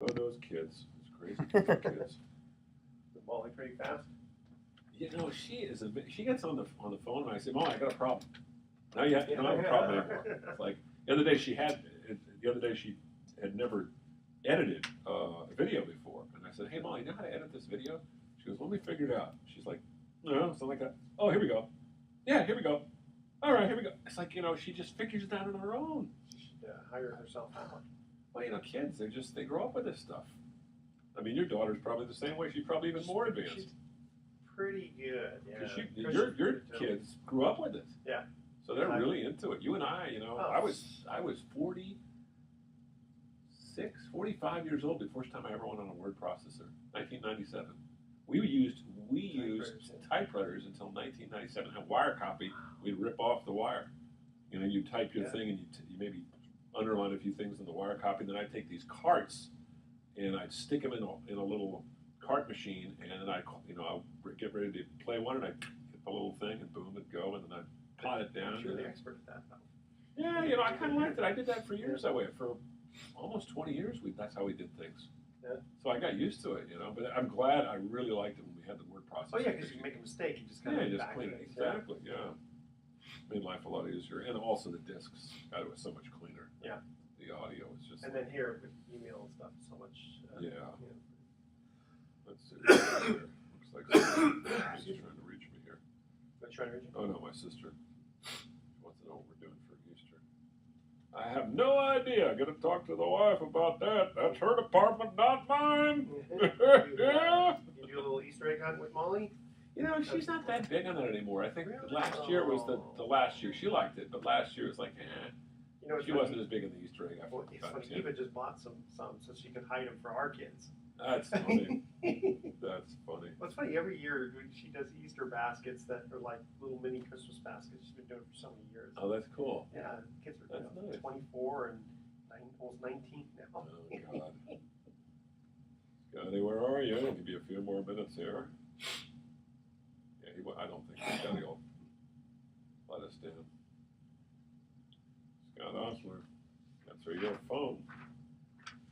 Oh, those kids. It's crazy kids. Is Molly pretty fast? You know, she gets on the phone and I say, Molly, I got a problem. Now you don't have a problem anymore. It's like the other day she had never edited a video before, and I said, hey Molly, you know how to edit this video? She goes, let me figure it out. She's like, no, something like that. Oh, here we go. Yeah, here we go. All right, here we go. It's like, she just figures it out on her own. She should hire herself out. Well, kids, they grow up with this stuff. I mean, your daughter's probably the same way. She's probably even more advanced. She's pretty good. Yeah. Your kids grew up with it. Yeah. So they're really into it. You and I, I was 45 years old the first time I ever went on a word processor, 1997. We used typewriters until 1997. And wire copy, we'd rip off the wire. You type your thing and you maybe underline a few things in the wire copy. And then I'd take these carts and I'd stick them in a little cart machine, and then I'd get ready to play one, and I'd hit the little thing, and boom, it'd go, and then I'd plot it down. You're the expert at that, though. Yeah, I kind of liked it. I did that for years that way. For almost 20 years, that's how we did things. Yeah. So I got used to it, But I'm glad. I really liked it when we had the word processor. Oh yeah, because you make a mistake, you just kind of just clean it. Exactly. Yeah. Made life a lot easier, and also the discs. God, it was so much cleaner. Yeah. The audio was just. And then here with email and stuff, so much. Let's see. Looks like she's trying to reach me here. What's trying to reach you? Oh no, my sister. She wants to know what we're doing for Easter. I have no idea. Got to talk to the wife about that. That's her department, not mine. Yeah. You do a little Easter egg hunt with Molly? She's not that big on that anymore. I think last year was the last year. She liked it, but last year was like, she wasn't as big in the Easter egg. It's funny. Eva just bought some so she could hide them for our kids. That's funny. That's funny. Well, it's funny. Every year she does Easter baskets that are like little mini Christmas baskets. She's been doing it for so many years. Oh, that's cool. Yeah, kids are nice. 24 and almost 19 now. Oh God. Scotty, where are you? I'll give you a few more minutes here. Yeah, I don't think Scotty will let us down. Scott Osler, that's your phone.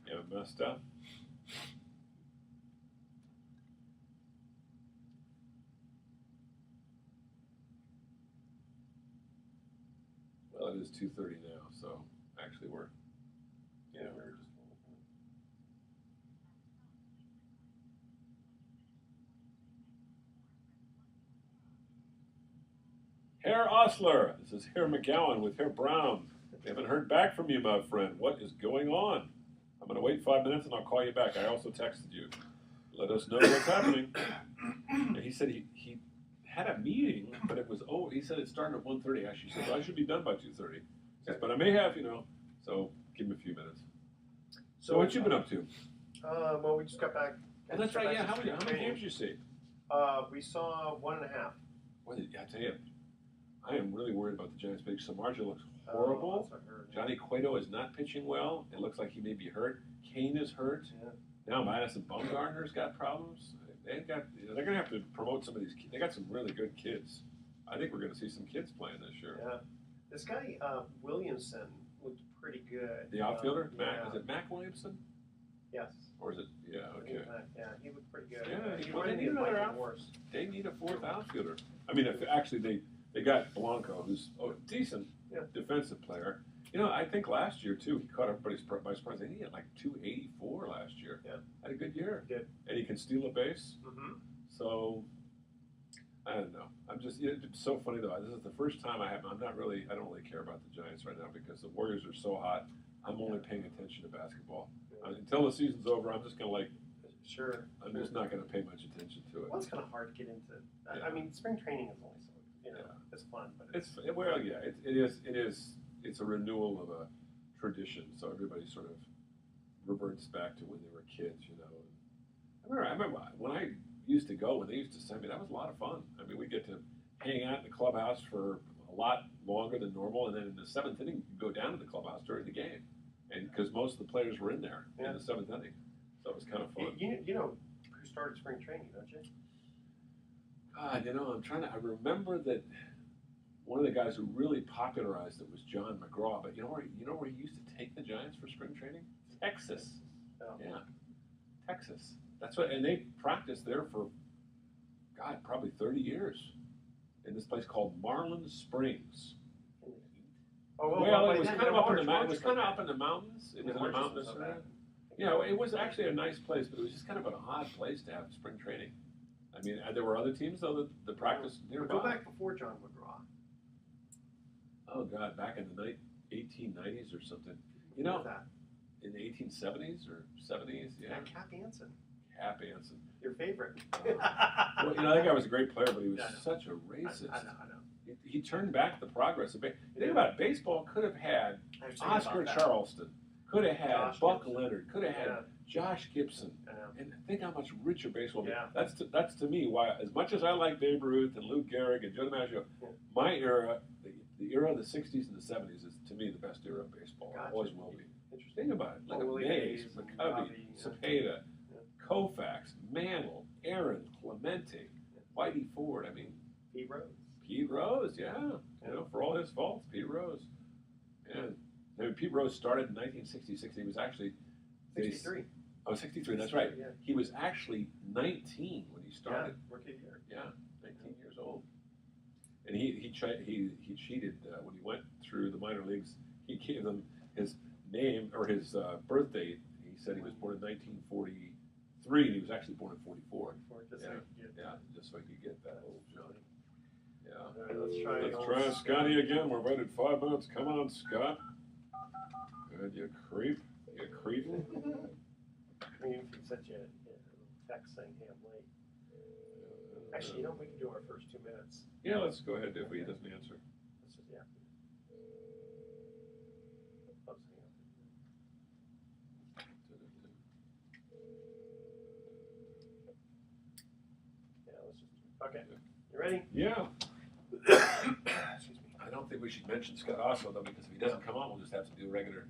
You haven't messed up. Well, it is 2:30 now, so actually we're just. Herr Osler, this is Herr McGowan with Herr Brown. We haven't heard back from you, my friend. What is going on? I'm going to wait 5 minutes and I'll call you back. I also texted you. Let us know what's happening. And he said he had a meeting, but it was, he said it started at 1:30. Actually, he said, I should be done by 2:30. But I may have, so give him a few minutes. So what you been up to? Well, we just got back. Oh, that's right, yeah. How many games did you see? We saw 1.5. Well, I tell you, I am really worried about the Giants pitch. Samardzija looks horrible. Johnny Cueto is not pitching well. It looks like he may be hurt. Kane is hurt. Yeah. Now Madison Bumgarner's got problems. They're going to have to promote some of these kids. They got some really good kids. I think we're going to see some kids playing this year. Yeah. This guy, Williamson, looked pretty good. The outfielder? Yeah. Is it Mac Williamson? Yes. Or is it? Yeah, okay. Yeah, he looked pretty good. Yeah, they need another outfielder. They need a fourth outfielder. I mean, actually, they got Blanco, who's a decent defensive player. I think last year, too, he caught everybody by surprise. He had like 284 last year. Yeah. Had a good year. He did. And he can steal a base. Mm-hmm. So, I don't know. I'm just, it's so funny, though. This is the first time I don't really care about the Giants right now because the Warriors are so hot. I'm only paying attention to basketball. Until the season's over, I'm just going to Sure. I'm just not going to pay much attention to it. Well, it's kind of hard to get into. I mean, spring training is only it's fun, but it's a renewal of a tradition. So everybody sort of reverts back to when they were kids, I remember when I used to go, when they used to send me, that was a lot of fun. I mean, we get to hang out in the clubhouse for a lot longer than normal, and then in the seventh inning, you go down to the clubhouse during the game, and because most of the players were in there in the seventh inning, so it was kind of fun. You know who started spring training, don't you? God, I remember that one of the guys who really popularized it was John McGraw, but you know where he used to take the Giants for spring training? Texas. Oh. Yeah. Texas. That's what, and they practiced there for, God, probably 30 years in this place called Marlin Springs. Well, it was kind of up in the mountains. It was kind of up in the mountains. It was in a mountainous area. You know, it was actually a nice place, but it was just kind of an odd place to have spring training. I mean, there were other teams though that the practice nearby. Go back before John McGraw. Oh God, back in the 1890s or something. You know, in the 1870s or 70s, yeah. Cap Anson. Cap Anson. Your favorite. Well, you know, that guy was a great player, but he was such a racist. I know. He turned back the progress of baseball. Think about it. Baseball could have had Oscar Charleston, could have had Buck Leonard, could have had Josh Gibson. And think how much richer baseball would be. That's to me why, as much as I like Babe Ruth and Lou Gehrig and Joe DiMaggio, my era, the era of the 60s and the 70s is, to me, the best era of baseball. It always will be. Think about it. Look at Mays, McCovey, Cepeda, Koufax, Mantle, Aaron, Clemente, Whitey Ford. I mean, Pete Rose, yeah. You know, for all his faults, Pete Rose. And I mean, Pete Rose started in 1966. He was actually 63. Oh, 63, that's right. Yeah. He was actually 19 when he started. Rookie year. Yeah, 19 years old. And he cheated when he went through the minor leagues. He gave them his name or his birth date. He said he was born in 1943, and he was actually born in 44. Just so he could get that old Johnny. Yeah. All right, let's try Scotty again. We're waited 5 minutes. Come on, Scott. Good, you creep. You creep. I mean, he sent you a little text saying, hey, I'm late. Actually, you know, we can do our first 2 minutes. Yeah, let's go ahead if he doesn't answer. Okay, you ready? Yeah. I don't think we should mention Scott Oswald, though, because if he doesn't come on, we'll just have to do regular.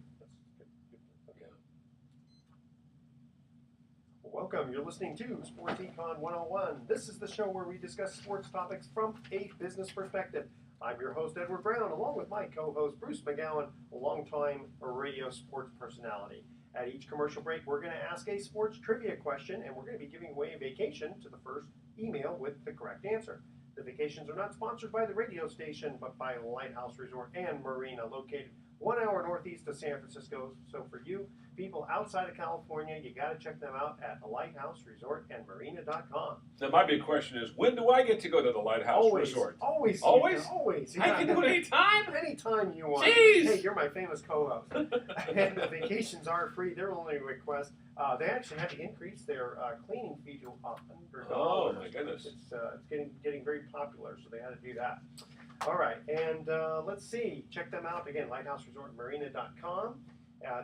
Okay. Welcome, you're listening to Sports Econ 101. This is the show where we discuss sports topics from a business perspective. I'm your host, Edward Brown, along with my co-host, Bruce McGowan, a longtime radio sports personality. At each commercial break, we're going to ask a sports trivia question, and we're going to be giving away a vacation to the first email with the correct answer. The vacations are not sponsored by the radio station, but by Lighthouse Resort and Marina, located 1 hour northeast of San Francisco. So for you people outside of California, you got to check them out at lighthouseresortandmarina.com. Now, my big question is, when do I get to go to the Lighthouse Resort? Always. Always? Always. I can do it anytime? Anytime you want. Jeez! Hey, you're my famous co-host. And the vacations are free. Their only request, they actually had to increase their cleaning fee to $100. Oh, my goodness. It's getting very popular, so they had to do that. All right, and let's see. Check them out. Again, lighthouseresortmarina.com.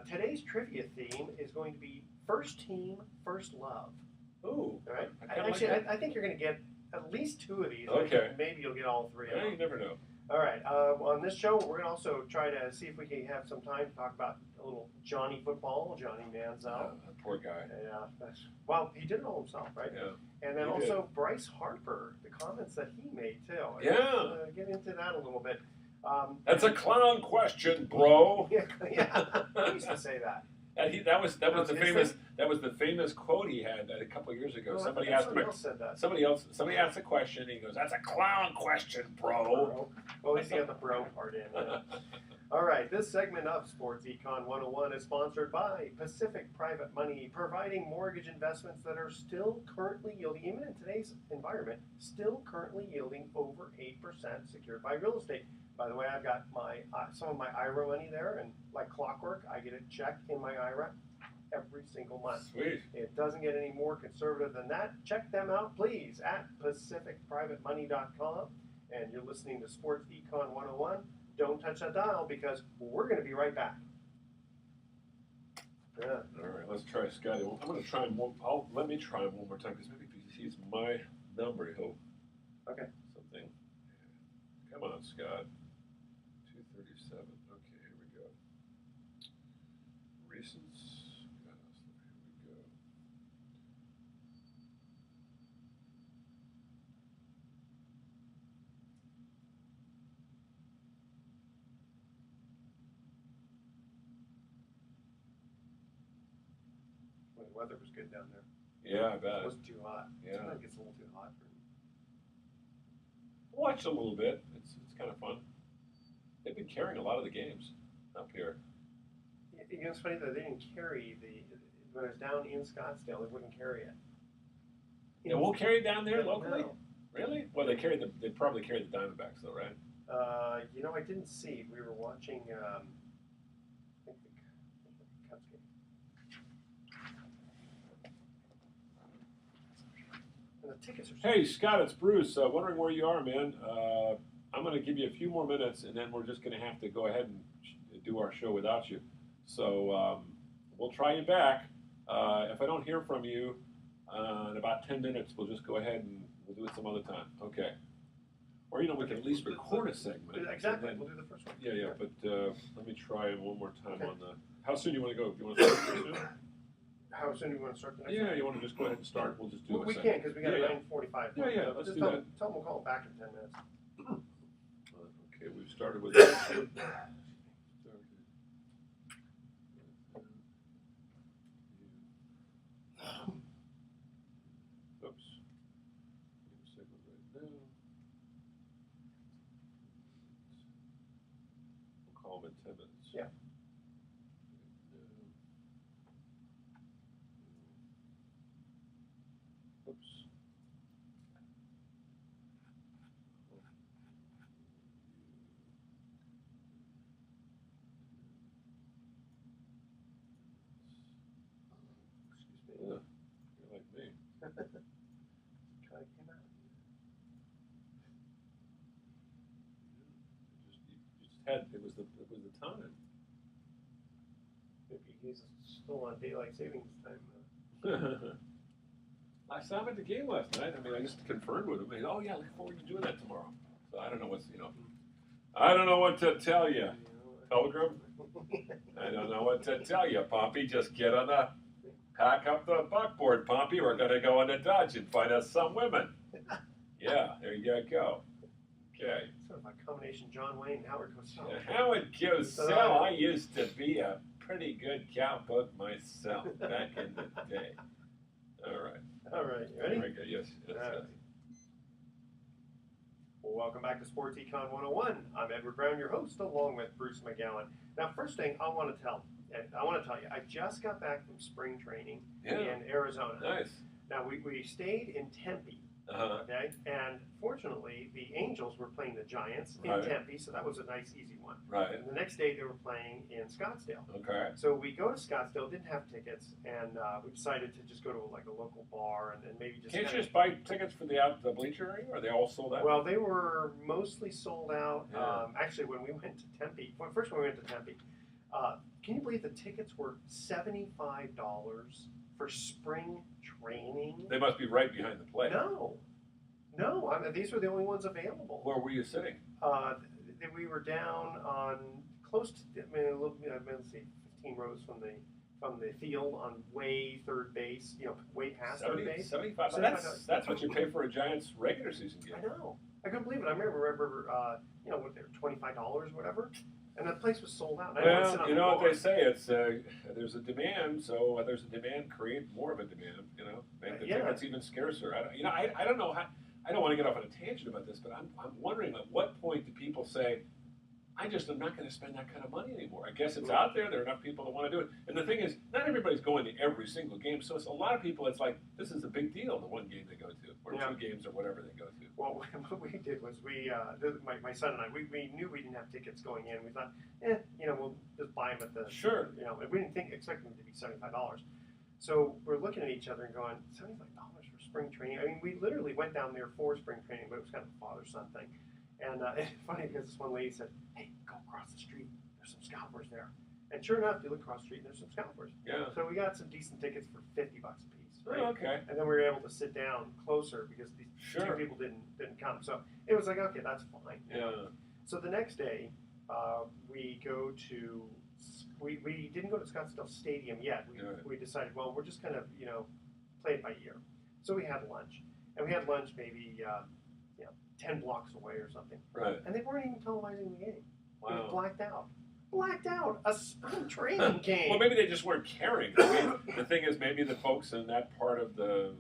Today's trivia theme is going to be First Team, First Love. Ooh. All right. I think you're going to get at least 2 of these. Okay. Maybe you'll get all 3 of them. You never know. All right. On this show, we're going to also try to see if we can have some time to talk about a little Johnny football, Johnny Manziel. Poor guy. Yeah. Well, he did it all himself, right? Yeah. And then also Bryce Harper, the comments that he made too. Yeah. Get into that a little bit. That's a clown question, bro. Yeah. I used to say that. And that was the famous quote he had a couple of years ago. Well, somebody else said that. Somebody asked a question. He goes, "That's a clown question, bro." Well, at least he got the bro part in. Yeah. All right, this segment of Sports Econ 101 is sponsored by Pacific Private Money, providing mortgage investments that are still currently yielding, even in today's environment, still currently yielding over 8% secured by real estate. By the way, I've got my some of my IRA money there, and like clockwork, I get a check in my IRA every single month. Sweet. It doesn't get any more conservative than that. Check them out, please, at pacificprivatemoney.com. And you're listening to Sports Econ 101. Don't touch that dial because we're going to be right back. Yeah. All right, let's try Scotty. I'm going to try him. Let me try him one more time because maybe if he sees my number, he'll. Okay. Something. Come on, Scott. 237. Okay, here we go. Recents. Here we go. The weather was good down there. Yeah, I bet. It wasn't too hot. Yeah. Sometimes it gets a little too hot for me. Watched a little bit. It's kind of fun. They've been carrying a lot of the games up here. You know, it's funny that they didn't carry when I was down in Scottsdale, they wouldn't carry it. They won't carry it down there No. locally? Really? Well, they probably carry the Diamondbacks though, right? You know, I didn't see. We were watching, I think the Cubs game. And the tickets are. Hey, Scott, it's Bruce. Wondering where you are, man. I'm going to give you a few more minutes, and then we're just going to have to go ahead and do our show without you. So we'll try you back. If I don't hear from you in about 10 minutes, we'll just go ahead and we'll do it some other time. Okay. Or, you know, we can at least record a segment. Exactly. Then, we'll do the first one. yeah, but let me try one more time on the. How soon do you want to go? Do you want to start soon? How soon do you want to start the next one? Yeah, you want to just go ahead and start? We'll just do it. We can, because we got a 9:45. Yeah, So let's just do tell that. them we'll call it back in 10 minutes. Okay, we've started with that. Oops. Give a segment right now. We'll call them in 10 minutes. Yeah. Oops. Excuse me. Yeah, you're like me. Kind of came out. You just had it was the time. Maybe he's still on daylight savings time. I saw him at the game last night. I mean, I just confirmed with him. He said, "Oh yeah, look forward to doing that tomorrow." So I don't know I don't know what to tell you, Pilgrim. I don't know what to tell you, Pompey. Just pack up the buckboard, Pompey. We're gonna go into Dodge and find us some women. Yeah, there you go. Okay. Sort of a combination John Wayne and Howard Cosell. Howard Cosell. I used to be a pretty good cowboy myself back in the day. All right. All right, you ready? Very good. Yes. All right. Well, welcome back to Sports Econ 101. I'm Edward Brown, your host, along with Bruce McGowan. Now, first thing I want to tell you, I just got back from spring training in Arizona. Nice. Now, we stayed in Tempe, okay? And fortunately, the Angels were playing the Giants in Tempe, so that was a nice, easy one. Right. And the next day, they were playing in Scottsdale. Okay. So we go to Scottsdale, didn't have tickets, and we decided to just go to like a local bar and maybe just. Can't you just buy tickets for the bleacher area? Or are they all sold out? Well, they were mostly sold out. Yeah. Actually, when we went to Tempe, when we went to Tempe, can you believe the tickets were $75 for spring training? They must be right behind the plate. No. I mean, these were the only ones available. Where were you sitting? We were down on close to, let's see, 15 rows from the field on way third base, way past third base. $75. So that's what you pay for a Giants regular season game. I know. I couldn't believe it. I remember, what they were, $25 or whatever, and the place was sold out. Well, you know what they say, it's there's a demand, so there's a demand, create more of a demand, make the tickets even scarcer. I don't know how. I don't want to get off on a tangent about this, but I'm wondering at what point do people say, I'm not going to spend that kind of money anymore. I guess it's out there. There are enough people that want to do it. And the thing is, not everybody's going to every single game. So it's a lot of people, it's like, this is a big deal, the one game they go to, or two games, or whatever they go to. Well, what we did was my son and I, we knew we didn't have tickets going in. We thought, we'll just buy them at the. Sure. We didn't expect them to be $75. So we're looking at each other and going, $75 for spring training? I mean, we literally went down there for spring training, but it was kind of a father-son thing. And it's funny because this one lady said, hey, go across the street. There's some scalpers there. And sure enough, you look across the street and there's some scalpers. Yeah. So we got some decent tickets for $50 a piece. Right? Oh, okay. And then we were able to sit down closer because these two people didn't come. So it was like, okay, that's fine. Yeah. So the next day, we go to, we didn't go to Scottsdale Stadium yet. We decided, well, we're just going to, play it by ear. So we had lunch. And we had lunch maybe 10 blocks away or something. Right. And they weren't even televising the game. Wow. It was blacked out. blacked out a spring training game. Well, maybe they just weren't caring. I mean, the thing is, maybe the folks in that part of the,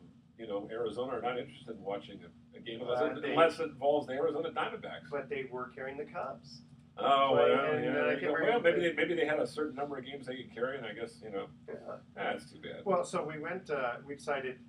Arizona are not interested in watching a game unless it involves the Arizona Diamondbacks. But they were carrying the Cubs. Oh, well, maybe they had a certain number of games they could carry, and I guess, that's too bad. Well, so we went, we decided,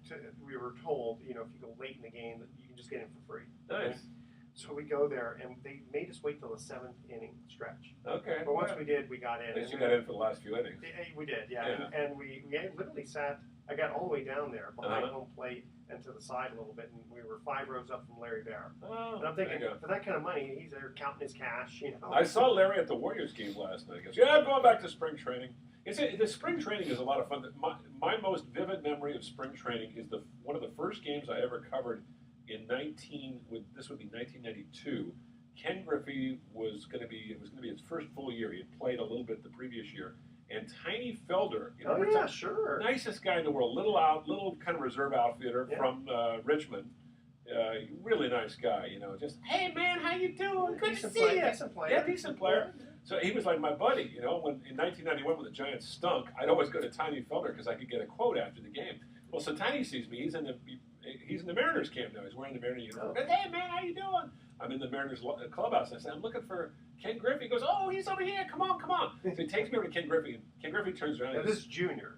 we were told, if you go late in the game, that you can just get in for free. Nice. So we go there, and they made us wait till the 7th inning stretch. Okay. But once we did, we got in. At least you got in for the last few innings. We did, yeah. And we literally sat, I got all the way down there behind home plate and to the side a little bit, and we were 5 rows up from Larry Bear. Oh, and I'm thinking, for that kind of money, he's there counting his cash, I saw Larry at the Warriors game last night. He goes, yeah, I'm going back to spring training. The spring training is a lot of fun. My most vivid memory of spring training is one of the first games I ever covered in 1992. Ken Griffey was going to be his first full year. He had played a little bit the previous year. And Tiny Felder, sure, nicest guy in the world, little kind of reserve outfitter from Richmond. Really nice guy, just, hey man, how you doing? Good to see you. Decent player. Yeah, decent player. So he was like my buddy, when in 1991 when the Giants stunk, I'd always go to Tiny Felder because I could get a quote after the game. Well, so Tiny sees me. He's in the Mariners camp now. He's wearing the Mariners uniform. Hey man, how you doing? I'm in the Mariners clubhouse. I said, I'm looking for Ken Griffey. He goes, oh, he's over here. Come on. So he takes me over to Ken Griffey. Ken Griffey turns around. This is Junior.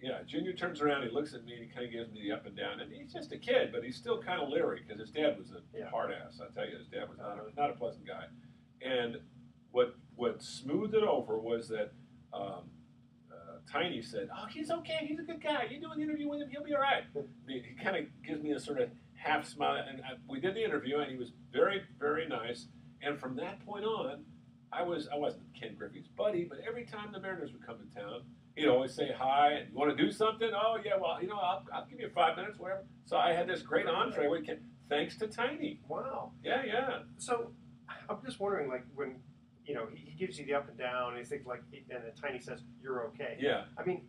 Yeah, Junior turns around. He looks at me and he kind of gives me the up and down. And he's just a kid, but he's still kind of leery because his dad was a hard ass. I tell you, his dad was not a pleasant guy. And what smoothed it over was that Tiny said, oh, he's okay. He's a good guy. You do an interview with him, he'll be all right. He kind of gives me a sort of half smile. And we did the interview, and he was very, very nice. And from that point on, I wasn't Ken Griffey's buddy, but every time the Mariners would come to town, he'd always say hi. And you want to do something? Oh, yeah, well, I'll give you 5 minutes, whatever. So I had this great entree with Ken, thanks to Tiny. Wow. Yeah. So I'm just wondering, like, when he gives you the up and down, and he thinks and then Tiny says, you're okay. Yeah. I mean,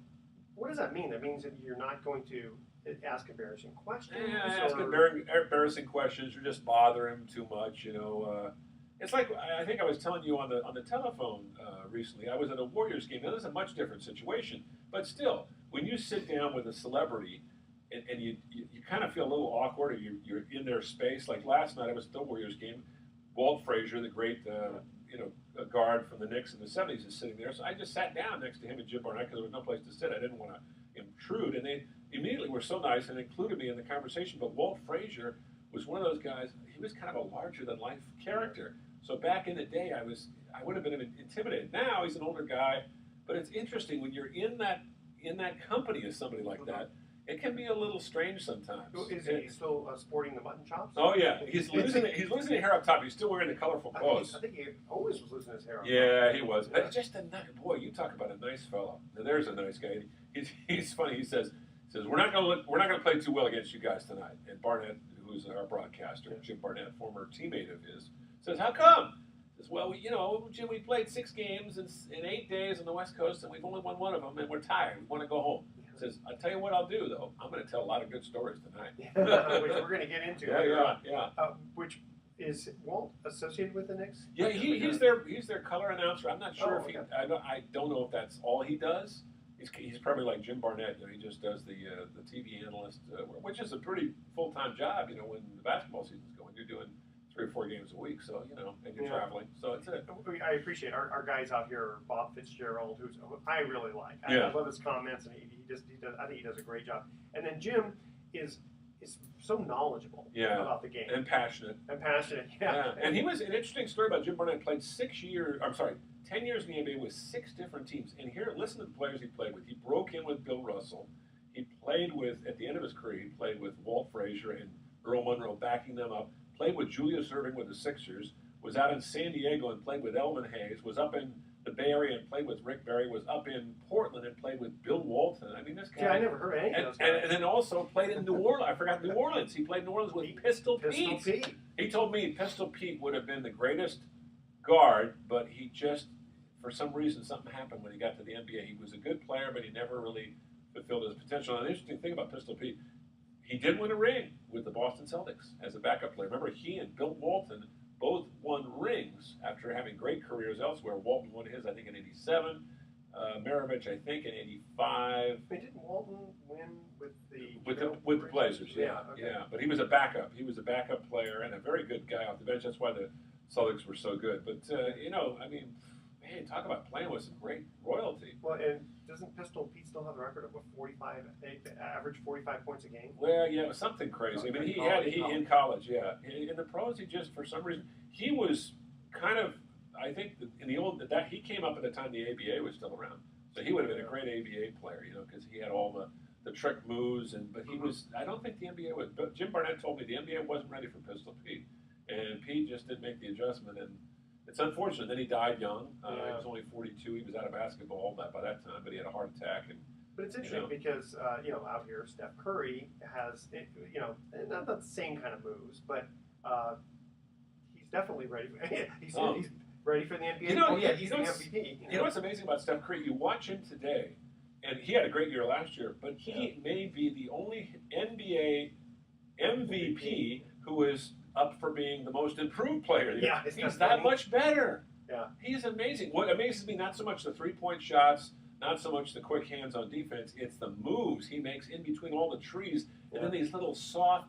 what does that mean? That means that you're not going to ask embarrassing questions? Ask embarrassing questions, or just bother him too much, It's like, I think I was telling you on the telephone recently, I was at a Warriors game. Now, this is a much different situation, but still, when you sit down with a celebrity and you kind of feel a little awkward, or you're in their space. Like last night, I was at the Warriors game. Walt Frazier, the great a guard from the Knicks in the 70s, is sitting there. So I just sat down next to him and Jim Barnett because there was no place to sit. I didn't want to intrude. And they immediately were so nice and included me in the conversation. But Walt Frazier was one of those guys, he was kind of a larger-than-life character. So back in the day, I would have been intimidated. Now he's an older guy. But it's interesting, when you're in that company of somebody like that, it can be a little strange sometimes. Is he still sporting the mutton chops? Oh yeah, he's losing the hair up top. He's still wearing the colorful clothes. I think he always was losing his hair. Yeah, he was. But just boy, you talk about a nice fellow. Now, there's a nice guy. He's funny. He says we're not gonna play too well against you guys tonight. And Barnett, who's our broadcaster, Jim Barnett, former teammate of his, says, how come? He says, well, Jim, we played 6 games in 8 days on the West Coast, and we've only won one of them, and we're tired. We want to go home. Says, I'll tell you what I'll do, though. I'm going to tell a lot of good stories tonight. Which we're going to get into. Yeah. Which is Walt associated with the Knicks? Yeah, he's their color announcer. I'm not sure if I don't know if that's all he does. He's probably like Jim Barnett. He just does the TV analyst, which is a pretty full-time job. When the basketball season's going, you're doing 3 or 4 games a week, so and you're traveling, so it's it. I appreciate our guys out here. Bob Fitzgerald, who I really like. I love his comments, and he does. I think he does a great job. And then Jim is so knowledgeable about the game and passionate. Yeah. And he was an interesting story about Jim Barnett. Played 10 years in the NBA with 6 different teams. And here, listen to the players he played with. He broke in with Bill Russell. He played with, at the end of his career, he played with Walt Frazier and Earl Monroe backing them up. Played with Julius Erving with the Sixers, was out in San Diego and played with Elvin Hayes, was up in the Bay Area and played with Rick Barry, was up in Portland and played with Bill Walton. I mean, this guy. Yeah, I never heard any of those guys. And then also played in New Orleans. I forgot New Orleans. He played in New Orleans with Pistol Pete. He told me Pistol Pete would have been the greatest guard, but he just, for some reason, something happened when he got to the NBA. He was a good player, but he never really fulfilled his potential. And the interesting thing about Pistol Pete, he did win a ring with the Boston Celtics as a backup player. Remember, he and Bill Walton both won rings after having great careers elsewhere. Walton won his, I think, in '87. Maravich, I think, in '85. Didn't Walton win with the with the Blazers? Yeah, okay. yeah. But he was a backup. He was a backup player and a very good guy off the bench. That's why the Celtics were so good. But I mean, man, talk about playing with some great royalty. Well, and doesn't Pistol Pete still have the record of average 45 points a game? Well, yeah, it was something crazy. I mean, he in college, yeah. In the pros, he just for some reason he was kind of. I think in the old that he came up at the time the ABA was still around, so he would have been a great ABA player, because he had all the trick moves, but he was. I don't think the NBA was. But Jim Barnett told me the NBA wasn't ready for Pistol Pete, and Pete just didn't make the adjustment, and it's unfortunate. Then he died young. He was only 42. He was out of basketball by that time, but he had a heart attack. But it's interesting because out here Steph Curry has not the same kind of moves, but he's definitely ready. He's ready for the NBA. He's the MVP. You know what's amazing about Steph Curry? You watch him today, and he had a great year last year, but he may be the only NBA MVP who is up for being the most improved player. Yeah, he's that much better. Yeah, he's amazing. What amazes me, not so much the three-point shots, not so much the quick hands on defense, it's the moves he makes in between all the trees, and then these little soft,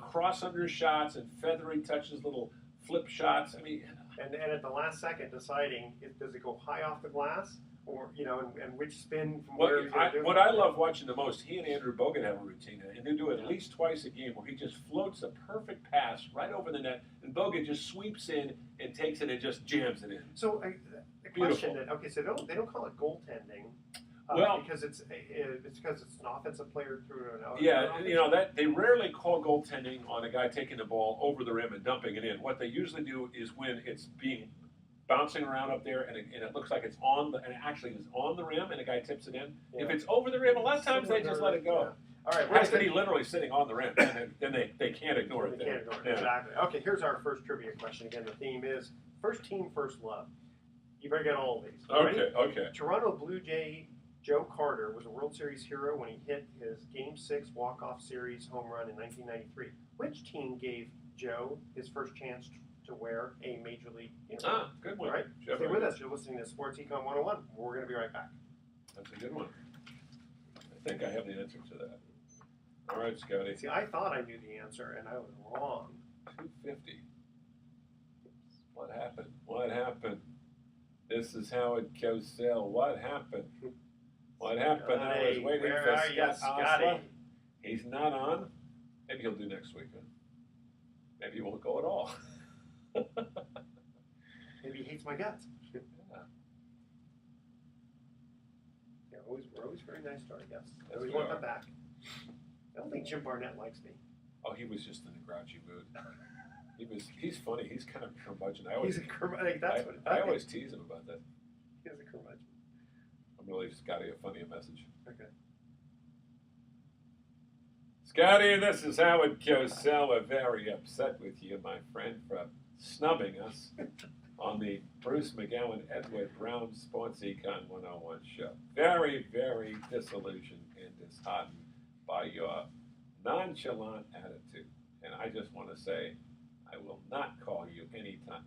cross-under shots and feathery touches, little flip shots. I mean, and at the last second, deciding does it go high off the glass, or and which spin from where he's going to do it. What I love watching the most, he and Andrew Bogut have a routine, and they do it at least twice a game, where he just floats a perfect pass right over the net, and Bogut just sweeps in and takes it and just jams it in. So the question so they don't call it goaltending. Because it's an offensive player through an out. Yeah, that they rarely call goaltending on a guy taking the ball over the rim and dumping it in. What they usually do is when it's bouncing around up there and it looks like it's and it actually is on the rim and a guy tips it in. Yeah. If it's over the rim, a lot of times they just let it go. Yeah. All right, it has to be literally sitting on the rim, and then they can't ignore it. They can't ignore it. Exactly. Okay, here's our first trivia question. Again, the theme is first team, first love. You better get all of these. Okay. Toronto Blue Jay Joe Carter was a World Series hero when he hit his Game 6 walk-off series home run in 1993. Which team gave Joe his first chance to wear a Major League uniform? Good one. All right, stay with us. You're listening to Sports Econ 101. We're going to be right back. That's a good one. I think I have the answer to that. All right, Scotty. See, I thought I knew the answer, and I was wrong. 250. What happened? This is how it goes, Sale. What happened? I was waiting for Scotty. He's not on. Maybe he'll do next week. Huh? Maybe he won't go at all. Maybe he hates my guts. We're always very nice to our guests. I always want them back. I don't think Jim Barnett likes me. Oh, he was just in a grouchy mood. He's funny. He's kind of curmudgeon. I always tease him about that. He's a curmudgeon. I'm really Scotty a funny message. Okay. Scotty, this is how it goes. So we're very upset with you, my friend, for snubbing us on the Bruce McGowan Edward Brown Sports Econ 101 show. Very, very disillusioned and disheartened by your nonchalant attitude. And I just want to say, I will not call you anytime.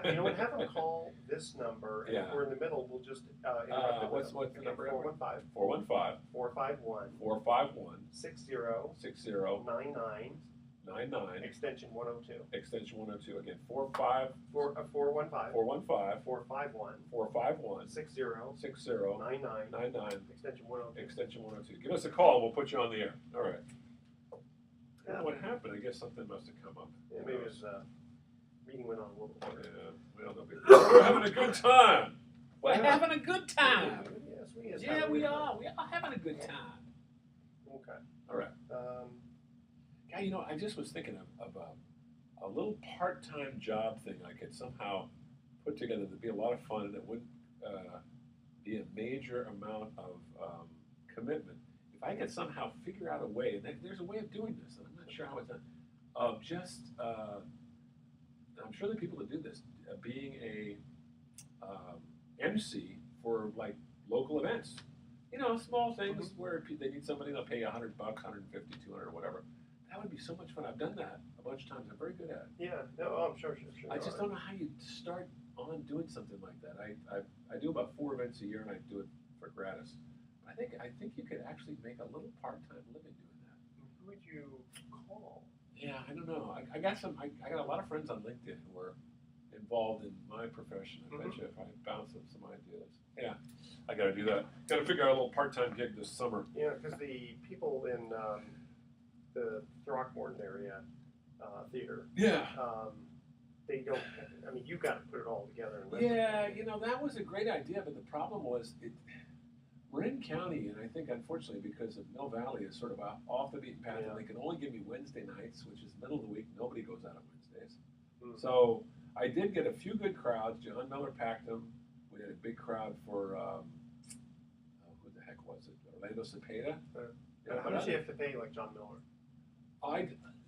You know what? Have them call this number, and if we're in the middle, we'll just interrupt it. What's the number? 415. 415. 451. 60. 99. Extension 102. Extension 102. Again, 415. 415. 415. 451. 451. 60. 60. 99. Extension 102. Extension 102. Give us a call. We'll put you on the air. All right. What happened? I guess something must have come up. Yeah, maybe his meeting went on a little bit. We're having a good time. We're having a good time. Yes, we are. We are having a good time. Okay. All right. Guy, I just was thinking of a little part-time job thing I could somehow put together that'd be a lot of fun, and it wouldn't be a major amount of commitment. If I could somehow figure out a way, and there's a way of doing this, and I'm not sure how it's done, of just, I'm sure there are people that do this, being a MC for like local events. Small things where they need somebody, they'll pay $100, $150, $200, or whatever. that would be so much fun. I've done that a bunch of times. I'm very good at it. Yeah, no, I'm sure. I just don't know how you start on doing something like that. I do about 4 events a year, and I do it for gratis. I think you could actually make a little part-time living doing that. Who would you call? Yeah, I don't know. I got a lot of friends on LinkedIn who are involved in my profession. I bet you if I bounce them some ideas. Yeah, I got to do that. Got to figure out a little part-time gig this summer. Yeah, because the people in the Throckmorton area theater, Yeah. they don't. I mean, you got to put it all together. And Yeah, that was a great idea, but the problem was Marin County, and I think unfortunately because of Mill Valley is sort of off the beaten path, and they can only give me Wednesday nights, which is middle of the week. Nobody goes out on Wednesdays. So I did get a few good crowds. John Miller packed them. We had a big crowd for, who the heck was it? Orlando Cepeda. How much do you have to pay like John Miller?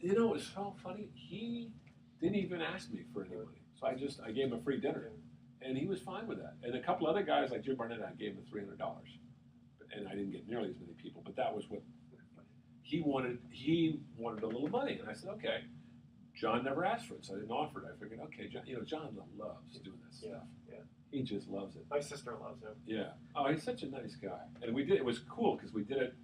It was so funny. He didn't even ask me for any money. So I gave him a free dinner. And he was fine with that. And a couple other guys like Jim Barnett, I gave him $300. And I didn't get nearly as many people, but that was what he wanted. He wanted a little money. And I said, okay. John never asked for it, so I didn't offer it. I figured, okay, John loves doing this stuff. Yeah. He just loves it. My sister loves him. Yeah. Oh, he's such a nice guy. And it was cool because we did it.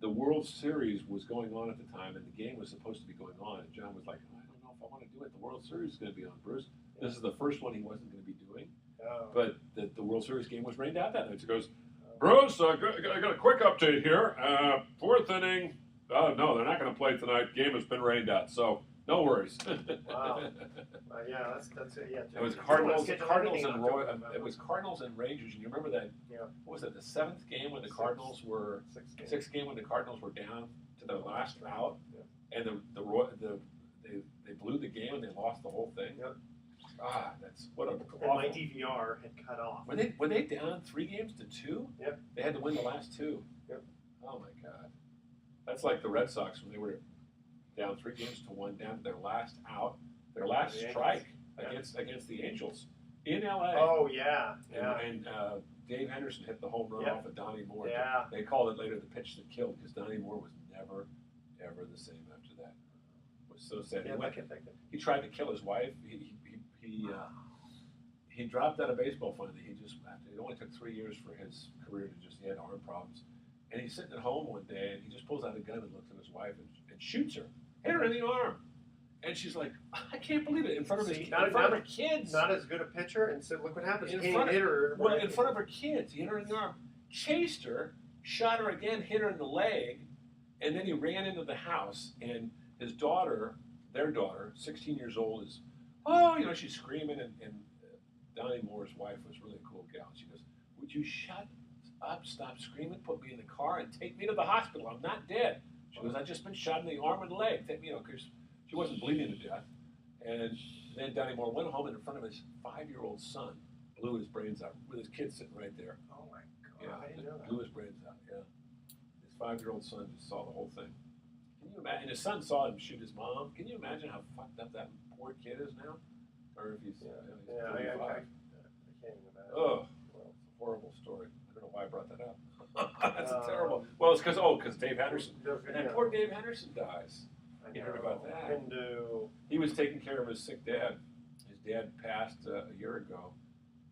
The World Series was going on at the time, and the game was supposed to be going on. And John was like, I don't know if I want to do it. The World Series is going to be on, Bruce. This is the first one he wasn't going to be doing. Oh. But the World Series game was rained out that night. So he goes, Bruce, I got a quick update here. Fourth inning. No, they're not going to play tonight. Game has been rained out. So no worries. Wow. Yeah, that's it. Yeah. It was Cardinals and Rangers. And you remember that? Yeah. What was it? The seventh game when the Cardinals were sixth game when the Cardinals were down to the last out, and they blew the game and they lost the whole thing. Yep. That's what a. And my DVR had cut off. Were they down 3-2? Yep. They had to win the last 2. Yep. Oh my God. That's like the Red Sox when they were down 3-1, down to their last out, their last strike against the Angels in LA. Oh yeah. And Dave Henderson hit the home run off of Donnie Moore. Yeah. They called it later the pitch that killed because Donnie Moore was never ever the same after that. It was so sad. Yeah, he tried to kill his wife. He dropped out of baseball finally. It only took 3 years for his career he had arm problems. And he's sitting at home one day and he just pulls out a gun and looks at his wife and shoots her. Hit her in the arm. And she's like, I can't believe it. In front of her kids. Not as good a pitcher, and said, look what happens. In front of her kids. He hit her in the arm. Chased her, shot her again, hit her in the leg, and then he ran into the house. And his daughter, their daughter, 16 years old, is, she's screaming. And Donnie Moore's wife was really a cool gal. She goes, would you shut up, stop screaming, put me in the car, and take me to the hospital? I'm not dead. She goes, I've just been shot in the arm and leg. Take me, because she wasn't bleeding to death. And then Donnie Moore went home and in front of his 5-year-old son, blew his brains out with his kid sitting right there. Oh my God! Yeah, I didn't know that. Blew his brains out. Yeah, his 5-year-old son just saw the whole thing. Can you imagine? And his son saw him shoot his mom. Can you imagine how fucked up that poor kid is now? Or if he's I can't even imagine. Oh, well, it's a horrible story. I don't know why I brought that up. That's a terrible. Well, it's because Dave Henderson. And poor Dave Henderson dies. You heard about that? He was taking care of his sick dad. His dad passed a year ago,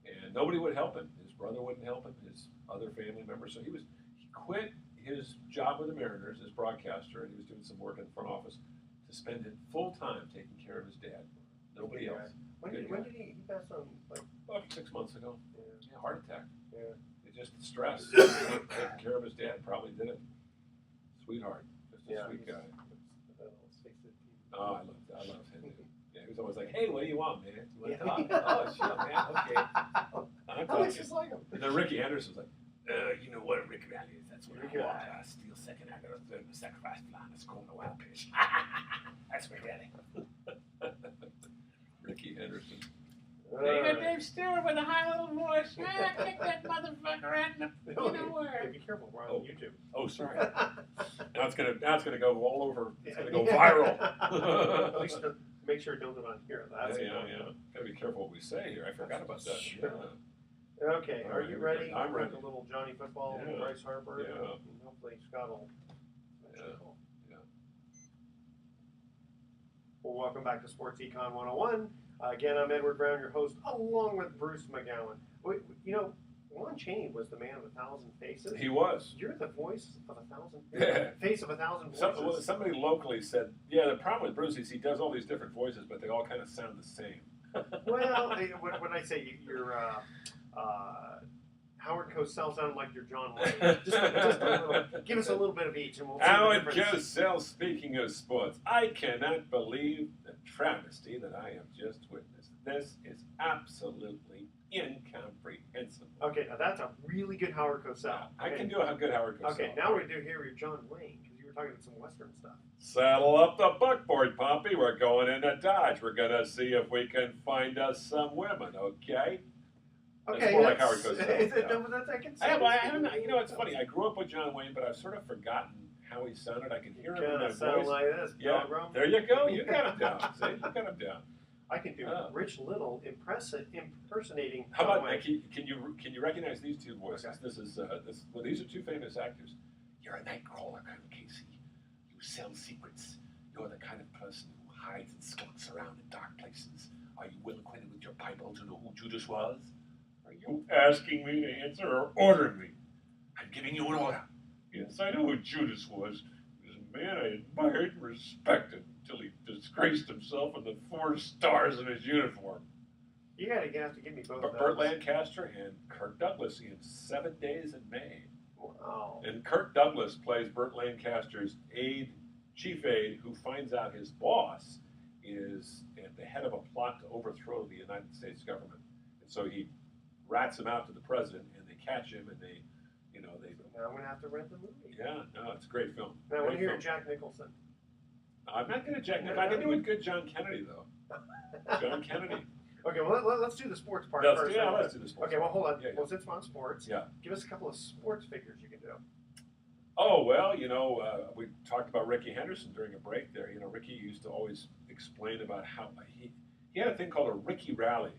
and nobody would help him. His brother wouldn't help him. His other family members. So he quit his job with the Mariners as broadcaster, and he was doing some work in the front office to spend it full time taking care of his dad. Nobody else. When did he pass on? About 6 months ago. Yeah, heart attack. Yeah. Just stress. Taking care of his dad probably did it. Sweetheart. Just a sweet guy. Oh, I love him. Yeah, he was always like, hey, what do you want, man? You want to talk? Oh, shit, man. Okay. I'm talking. Just like him. And then Ricky Anderson's like, you know what a Ricky Valley is? That's what I want. Steal second, I got to third, the sacrifice line. Let's go on the wild pitch. That's Ricky Valley. Ricky Henderson. You got Dave Stewart with a high little voice. Kick that motherfucker out in the where. Hey, be careful, we're on YouTube. Oh, sorry. Now it's gonna go all over. It's gonna go viral. At least make sure it doesn't on here. That's yeah. Gotta be careful what we say here. I forgot about that. Sure. Yeah. Okay, are you ready? I'm ready. A little Johnny football with Bryce Harper. Yeah. And hopefully Scott will. Well, welcome back to Sports Econ 101. Again, I'm Edward Brown, your host, along with Bruce McGowan. You know, Lon Chaney was the man of 1,000 faces. He was. You're the voice of 1,000. Face of 1,000 voices. Somebody locally said, yeah, the problem with Bruce is he does all these different voices, but they all kind of sound the same. Well, when I say you're Howard Cosell sounded like you're John Wayne. Just a little. Give us a little bit of each, and we'll see Howard the difference. Cosell, speaking of sports, I cannot believe the travesty that I have just witnessed. This is absolutely incomprehensible. Okay, now that's a really good Howard Cosell. Yeah, I can do a good Howard Cosell. Okay, now we do hear your John Wayne, because you were talking about some Western stuff. Saddle up the buckboard, Pompey. We're going into Dodge. We're going to see if we can find us some women, okay? Okay, it's more like Howard Cosell. You know, it's funny. I grew up with John Wayne, but I've sort of forgotten how he sounded. I can hear him in my voice. Like this. Yeah, there you go. You got him down. See, you got him down. I can do Rich Little impersonating. How about can you recognize these two voices? Okay. This is well, these are two famous actors. You're a nightcrawler, Colonel Casey. You sell secrets. You're the kind of person who hides and skulks around in dark places. Are you well acquainted with your Bible to know who Judas was? Are you asking me to answer or ordering me? I'm giving you an order. Yes, I know who Judas was. He was a man I admired and respected until he disgraced himself with the 4 stars in his uniform. You have to give me both of those. Burt Lancaster and Kirk Douglas in 7 Days in May. Wow. And Kirk Douglas plays Burt Lancaster's chief aide, who finds out his boss is at the head of a plot to overthrow the United States government. And so he rats him out to the president, and they catch him, and they. Now I'm going to have to rent the movie. Yeah, no, it's a great film. Now I want to hear Jack Nicholson. I'm not going to Jack Nicholson. I can do a good John Kennedy, though. John Kennedy. Okay, well, let's do the sports part first. Yeah, let's do the sports. Okay, well, hold on. Yeah, well, since we're on sports, give us a couple of sports figures you can do. Oh, well, we talked about Ricky Henderson during a break there. Ricky used to always explain about how he had a thing called a Ricky Rally.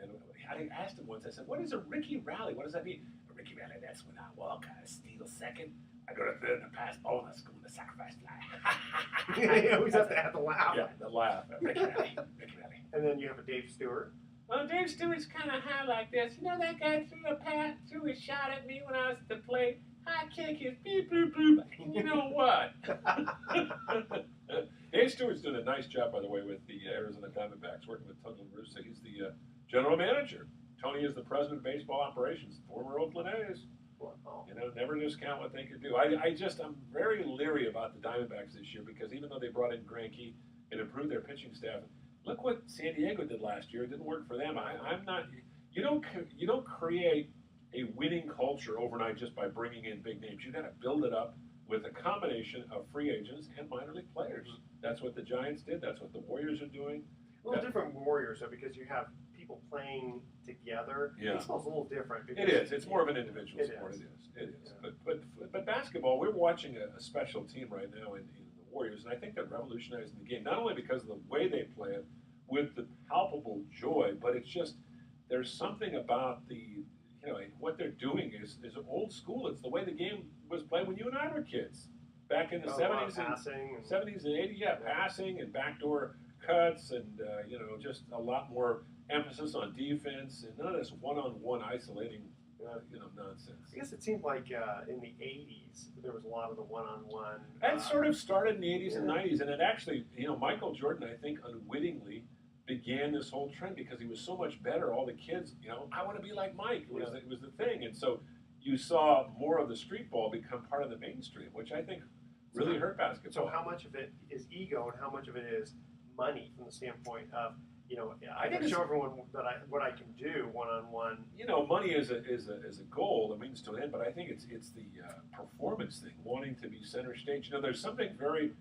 And I asked him once, I said, what is a Ricky Rally? What does that mean? A Ricky Rally, that's when I walk, I steal second, I go to third and I pass bonus, go in the sacrifice fly. You always have to laugh. Yeah, the laugh. Ricky Rally. And then you have a Dave Stewart. Well, Dave Stewart's kind of high like this. You know that guy threw a shot at me when I was at the plate? I kick his beep, boop, boop. And you know what? Dave Stewart's doing a nice job, by the way, with the Arizona Diamondbacks, working with Tony La Russa. He's the general manager. Tony is the president of baseball operations, former Oakland A's. Wow. Never discount what they could do. I'm very leery about the Diamondbacks this year because even though they brought in Greinke and improved their pitching staff, look what San Diego did last year. It didn't work for them. I'm not. You don't create a winning culture overnight just by bringing in big names. You got to build it up with a combination of free agents and minor league players. That's what the Giants did. That's what the Warriors are doing. A little different Warriors, though, because you have people playing together. Yeah. Baseball's a little different. It is. It's more of an individual sport. It is. Yeah. But basketball, we're watching a special team right now in the Warriors, and I think they're revolutionizing the game, not only because of the way they play it, with the palpable joy, but it's just there's something about what they're doing is old school. It's the way the game was played when you and I were kids, back in the 70s and 80s. Yeah, passing and backdoor cuts, and just a lot more emphasis on defense and none of this one-on-one isolating, nonsense. I guess it seemed like in the 80s there was a lot of the one-on-one. That sort of started in the 80s and 90s, and it actually, Michael Jordan, I think, unwittingly began this whole trend because he was so much better. All the kids, I want to be like Mike. It was the thing, and so you saw more of the street ball become part of the mainstream, which I think really hurt basketball. So how much of it is ego and how much of it is money from the standpoint of, I can show everyone what I can do one-on-one. Money is a goal, a means to an end, but I think it's the performance thing, wanting to be center stage. There's something very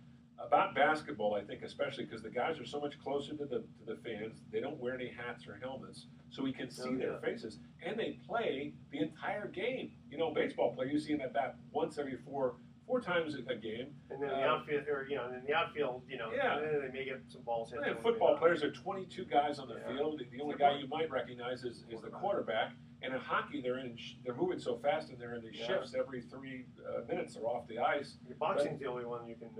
about basketball, I think, especially because the guys are so much closer to the fans. They don't wear any hats or helmets, so we can see their faces, and they play the entire game. Baseball player, you see them at bat once every four times a game. And then the outfield, they may get some balls hit. Football players are 22 guys on the field. The only guy you might recognize is the quarterback, And in hockey, they're moving so fast, and they're in these shifts every 3 minutes. They're off the ice. Your boxing's the only one you can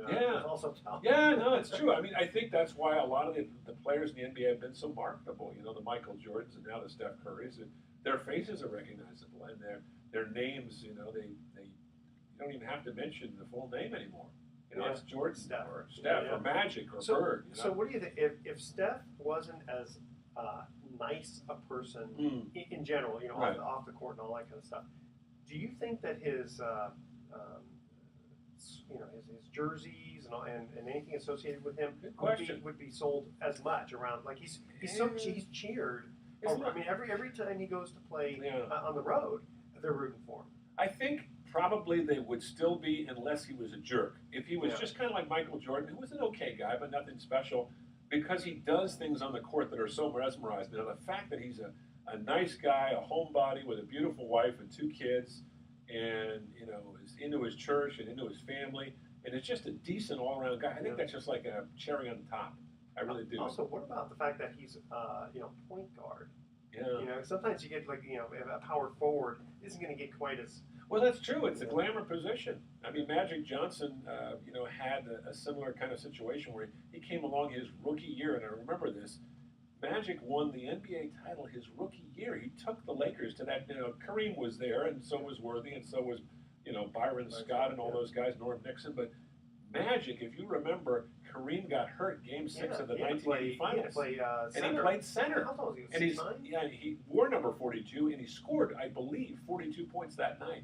also tell. Yeah, no, it's true. I mean, I think that's why a lot of the players in the NBA have been so marketable. You know, the Michael Jordans and now the Steph Currys. Their faces are recognizable, and their names. You know, they you don't even have to mention the full name anymore. You know, it's Jordan Steph. or Steph or Magic or Bird. You know? So what do you think? If Steph wasn't as nice a person in general, you know, off the court and all that kind of stuff, do you think that his you know, his jerseys and anything associated with him would be sold as much around? Like he's cheered. I mean, every time he goes to play on the road, they're rooting for him. I think probably they would still be unless he was a jerk. If he was just kind of like Michael Jordan, who was an okay guy but nothing special, because he does things on the court that are so mesmerizing. Now the fact that he's a nice guy, a homebody with a beautiful wife and 2 kids, and you know is into his church and into his family, and is just a decent all-around guy. I think that's just like a cherry on the top. I really do. Also, what about the fact that he's you know, point guard? Yeah. You know, sometimes you get like, you know, a power forward isn't going to get quite as. Well, that's true. It's a glamour position. I mean, Magic Johnson, you know, had a similar kind of situation where he came along his rookie year, and I remember this. Magic won the NBA title his rookie year. He took the Lakers to that. You know, Kareem was there, and so was Worthy, and so was, you know, Byron Scott and all those guys, Norm Nixon. But Magic, if you remember, Kareem got hurt Game 6 of the 1980 Finals, and he played center. How tall was he? And he wore number 42, and he scored, I believe, 42 points that night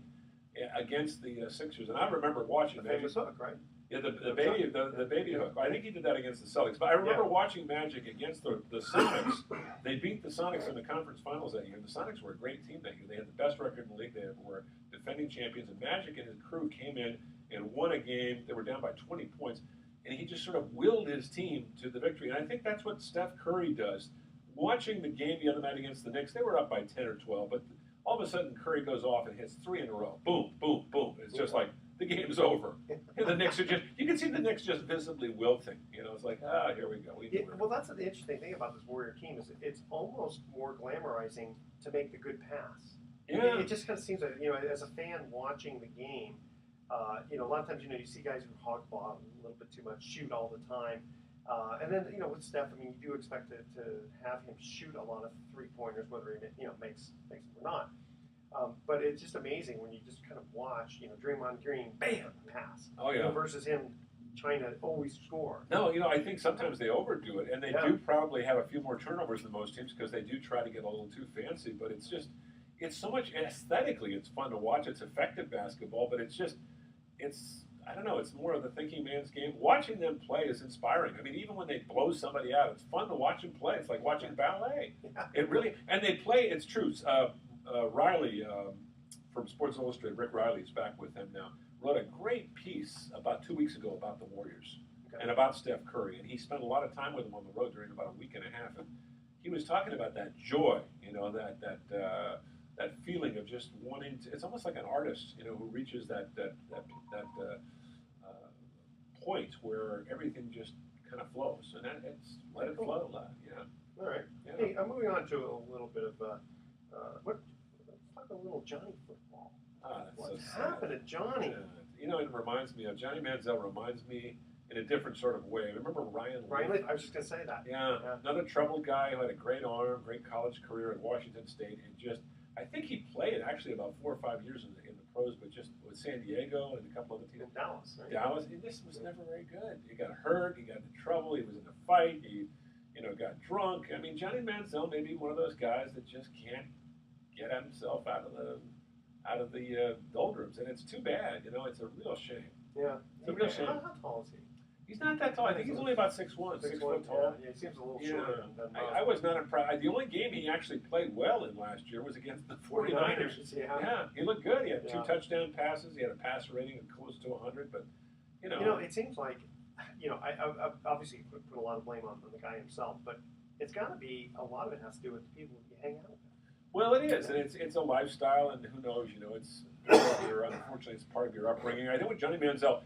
against the Sixers. And I remember watching the famous hook, right? Yeah, the baby hook. I think he did that against the Celtics. But I remember watching Magic against the Sonics. They beat the Sonics in the conference finals that year. The Sonics were a great team that year. They had the best record in the league. They were defending champions. And Magic and his crew came in and won a game. They were down by 20 points. And he just sort of willed his team to the victory. And I think that's what Steph Curry does. Watching the game the other night against the Knicks, they were up by 10 or 12. But all of a sudden, Curry goes off and hits 3 in a row. Boom, boom, boom. It's just like, the game's over. And the Knicks are just, you can see the Knicks just visibly wilting. You know, it's like, here we go. Well, that's the interesting thing about this Warrior team is it's almost more glamorizing to make the good pass. Yeah. It just kind of seems like, you know, as a fan watching the game, you know, a lot of times, you know, you see guys who hog ball a little bit too much, shoot all the time. And then, you know, with Steph, I mean, you do expect to have him shoot a lot of 3-pointers, whether he, you know, makes them or not. But it's just amazing when you just kind of watch, you know, Draymond Green, bam, pass. Oh, yeah. You know, versus him trying to always score. No, you know, I think sometimes they overdo it, and they do probably have a few more turnovers than most teams because they do try to get a little too fancy, but it's just, it's so much aesthetically, it's fun to watch. It's effective basketball, but it's just, I don't know, it's more of the thinking man's game. Watching them play is inspiring. I mean, even when they blow somebody out, it's fun to watch them play. It's like watching ballet. Yeah. It really, and they play, it's true. Riley from Sports Illustrated, Rick Riley is back with them now, wrote a great piece about 2 weeks ago about the Warriors and about Steph Curry. And he spent a lot of time with them on the road during about a week and a half. And he was talking about that joy, you know, that feeling of just wanting to, it's almost like an artist, you know, who reaches that point where everything just kind of flows. And it's let it flow. Yeah. All right. Yeah. Hey, I'm moving on to a little bit of, let's talk a little Johnny football. What's happened to Johnny? You know, it reminds me of, Johnny Manziel reminds me in a different sort of way. Remember Ryan Leaf? I was just going to say that. Yeah, another troubled guy who had a great arm, great college career at Washington State, and just, I think he played actually about 4 or 5 years in the pros, but just with San Diego and a couple other teams. In Dallas, right? Dallas, and this was never very good. He got hurt, he got into trouble, he was in a fight, he, you know, got drunk. I mean, Johnny Manziel may be one of those guys that just can't get himself out of the doldrums, and it's too bad. You know, it's a real shame. Yeah, it's a real shame. How tall is he? He's not that tall. I think he's only about 6'1", 6 foot tall. Yeah, he seems a little shorter than I was not impressed. The only game he actually played well in last year was against the 49ers. Yeah, he looked good. He had 2 touchdown passes. He had a passer rating of close to 100. But you know, it seems like, you know, I obviously put a lot of blame on the guy himself, but it's got to be, a lot of it has to do with the people you hang out with. Well, it is, and it's a lifestyle, and who knows? You know, it's unfortunately it's part of your upbringing. I think with Johnny Manziel.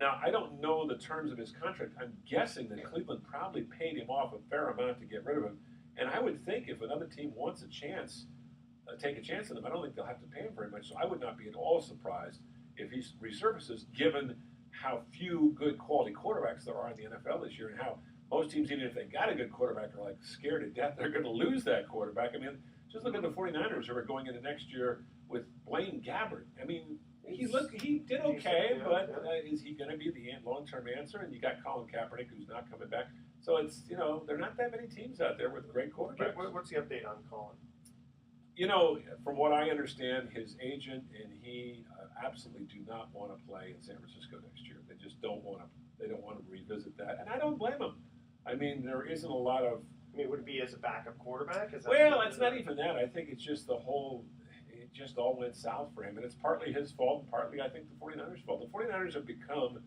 Now, I don't know the terms of his contract. I'm guessing that Cleveland probably paid him off a fair amount to get rid of him. And I would think if another team wants a chance, take a chance on him. I don't think they'll have to pay him very much. So I would not be at all surprised if he resurfaces, given how few good quality quarterbacks there are in the NFL this year, and how most teams, even if they got a good quarterback, are like scared to death they're going to lose that quarterback. I mean, just look at the 49ers who are going into next year with Blaine Gabbert. I mean, he did okay, but is he going to be the long-term answer? And you got Colin Kaepernick, who's not coming back. So it's, there are not that many teams out there with great quarterbacks. What's the update on Colin? From what I understand, his agent and he absolutely do not want to play in San Francisco next year. They just don't want to. They don't want to revisit that, and I don't blame them. I mean, there isn't a lot of. I mean, would it be as a backup quarterback? Well, it's not even that. I think it's just the whole. It just all went south for him, and it's partly his fault, and partly I think the 49ers' fault. The 49ers have become,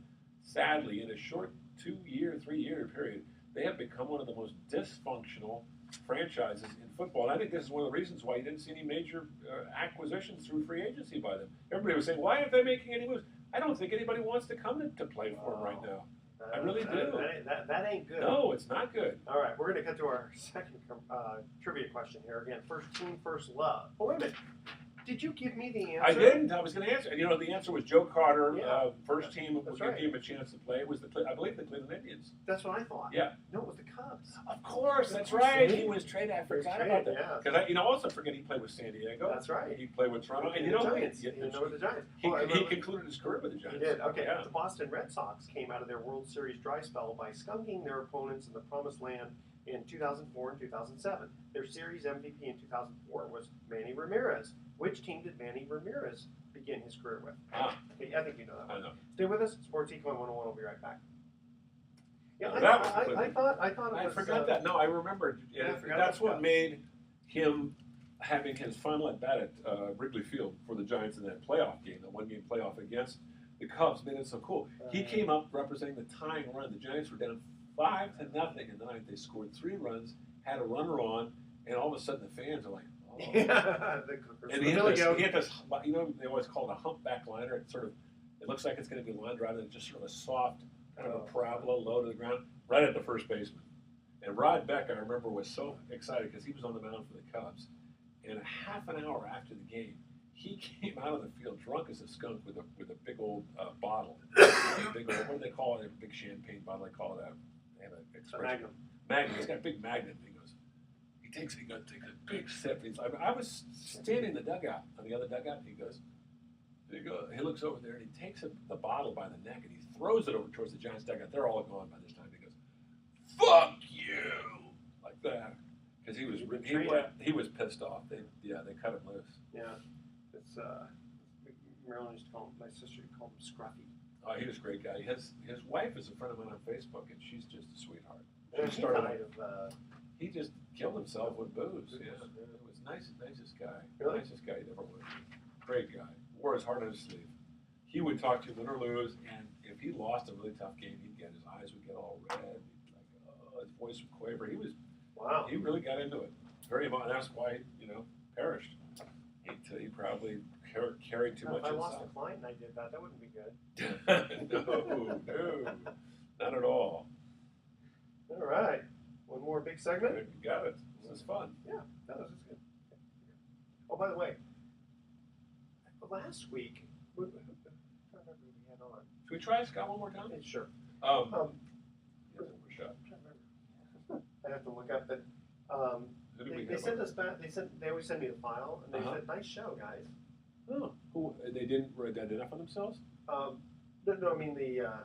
sadly, in a short 2-year, 3-year period, they have become one of the most dysfunctional franchises in football. And I think this is one of the reasons why you didn't see any major acquisitions through free agency by them. Everybody was saying, why aren't they making any moves? I don't think anybody wants to come to play for them right now. I really do. That ain't good. No, it's not good. All right, we're going to cut to our second trivia question here. Again, first team, first love. Oh, wait a minute. Did you give me the answer? I didn't. I was going to answer. The answer was Joe Carter. First team. We gave him a chance to play. It was I believe the Cleveland Indians. That's what I thought. Yeah. No, it was the Cubs. Of course, that's right. He was traded. I forgot about that. Yeah. Because also forget he played with San Diego. That's right. He played with Toronto. And the Giants. With the Giants. He concluded his career with the Giants. He did. Okay. Yeah. The Boston Red Sox came out of their World Series dry spell by skunking their opponents in the Promised Land in 2004 and 2007. Their series MVP in 2004 was Manny Ramirez. Which team did Manny Ramirez begin his career with? Okay, I think you know that one. I know. Stay with us. Sports Econ 101. We'll be right back. Yeah, I thought it was. I forgot that. No, I remembered. That's what made him having his final at bat at Wrigley Field for the Giants in that playoff game, that one-game playoff against the Cubs, made it so cool. He came up representing the tying run. The Giants were down 5-0 in the ninth. They scored 3 runs, had a runner on, and all of a sudden the fans are like, oh. Yeah, and he had this, they always call it a humpback liner. It looks like it's going to be lined rather than just sort of a soft kind of a parabola low to the ground, right at the first baseman. And Rod Beck, I remember, was so excited because he was on the mound for the Cubs. And a half an hour after the game, he came out of the field drunk as a skunk with a big old bottle. Big old, what do they call it? A big champagne bottle. They call it they have an expression. Magnum. He's got a big Magnum. He takes a big sip. I was standing in the dugout, on the other dugout, and he looks over there and he takes the bottle by the neck and he throws it over towards the Giants dugout. They're all gone by this time. He goes, "Fuck you!" like that, because he was pissed off. They cut him loose. Yeah, it's Marilyn used to call him. My sister used to call him Scruffy. Oh, he was a great guy. His wife is a friend of mine on Facebook, and she's just a sweetheart. He just killed himself with booze. Yeah, it was nicest guy. Really? Nicest guy you ever met. Great guy. Wore his heart on his sleeve. He would talk to you, win or lose, and if he lost a really tough game, his eyes would get all red. His voice would quaver. He really got into it. Very much. That's why perished. He probably carried too much. If I inside. lost a client and I did that wouldn't be good. No, not at all. All right. One more big segment? You got it. This is fun. Yeah, that was good. Oh, by the way, last week, I don't remember who we had on. Should we try Scott one more time? Yeah, sure. One more shot. I have to look up that. They sent us back. They always send me the file, and they said, "Nice show, guys." Oh, who? They didn't identify themselves? No, I mean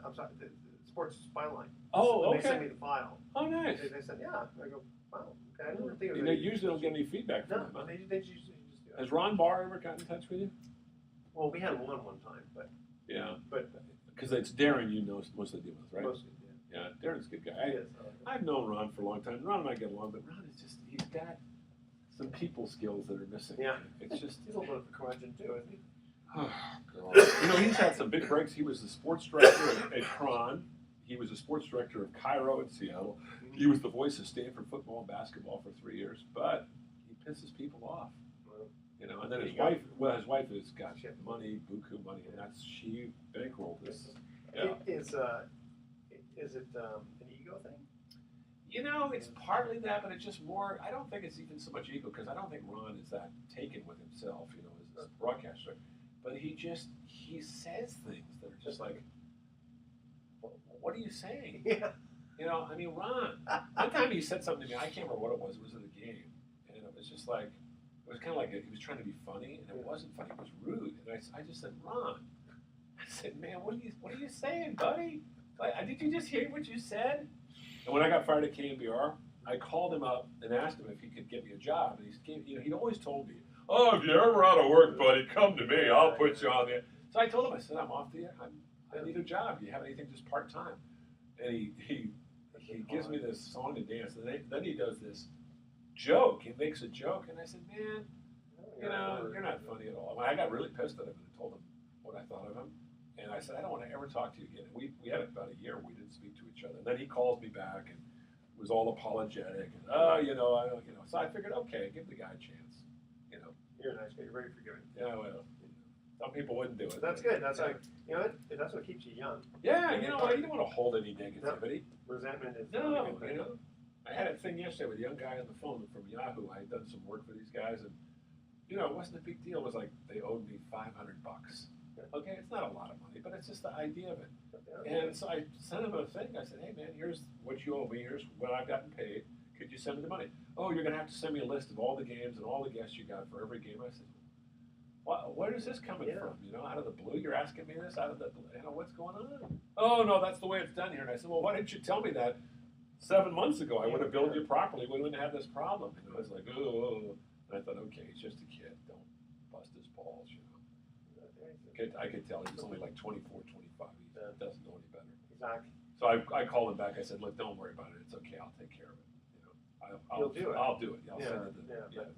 I'm sorry, the Sports Byline. Oh, okay. They sent me the file. Oh, nice. They said, "Yeah." I go, "Wow, okay." I didn't think They usually don't get any feedback from them. No, they usually just do it. Has Ron Barr ever gotten in touch with you? Well, we had one time, but yeah, but because it's Darren, most of the deal with, right? Mostly, yeah. Darren's a good guy. I've known Ron for a long time. Ron and I get along, but Ron is he's got some people skills that are missing. Yeah, it's just he's a little bit of a curmudgeon too, isn't he? Oh God! He's had some big breaks. He was the sports director at Econ. He was a sports director of Cairo in Seattle. Mm-hmm. He was the voice of Stanford football and basketball for 3 years, but he pisses people off. And then his wife has got money, buku money, and she bankrolled this. Yeah. Is it an ego thing? You know, it's partly that, but it's just more. I don't think it's even so much ego because I don't think Ron is that taken with himself, you know, as a broadcaster. But he says things that are just like, what are you saying? Yeah. You know, I mean, Ron. One time he said something to me. I can't remember what it was. It was at a game, and it was just like, it was kind of like he was trying to be funny, and it wasn't funny. It was rude, and I just said, Ron. I said, man, what are you saying, buddy? Like, did you just hear what you said? And when I got fired at KNBR, I called him up and asked him if he could get me a job. And he'd always told me, oh, if you're ever out of work, buddy, come to me. I'll put you on there. So I told him, I said, I'm off the air. I need a job. Do you have anything just part-time? And he gives me this song and dance. And then he does this joke. He makes a joke. And I said, man, you know, you're not funny at all. I got really pissed at him and told him what I thought of him. And I said, I don't want to ever talk to you again. And we had about a year we didn't speak to each other. And then he calls me back and was all apologetic. And, So I figured, okay, give the guy a chance. You know. You're a nice guy. You're very forgiving. Yeah, well, some people wouldn't do it. That's good. That's like, you know, that's what keeps you young. Yeah, you know, you don't want to hold any negativity. No. Resentment is no, you know. I had a thing yesterday with a young guy on the phone from Yahoo. I had done some work for these guys, and you know, it wasn't a big deal. It was like they owed me $500. Okay, it's not a lot of money, but it's just the idea of it. And so I sent him a thing. I said, hey, man, here's what you owe me. Here's what I've gotten paid. Could you send me the money? Oh, you're going to have to send me a list of all the games and all the guests you got for every game. I said, where is this coming from? You know, out of the blue? You're asking me this out of the blue? You know, what's going on? Oh, no, that's the way it's done here. And I said, well, why didn't you tell me that 7 months ago? I would have billed you properly. We wouldn't have this problem. And I was like, oh. And I thought, okay, he's just a kid. Don't bust his balls, you know. I could tell he was only like 24, 25. He doesn't know any better. Exactly. So I called him back. I said, look, don't worry about it. It's okay. I'll take care of it. You know, I'll do it. I'll do it. I'll send it.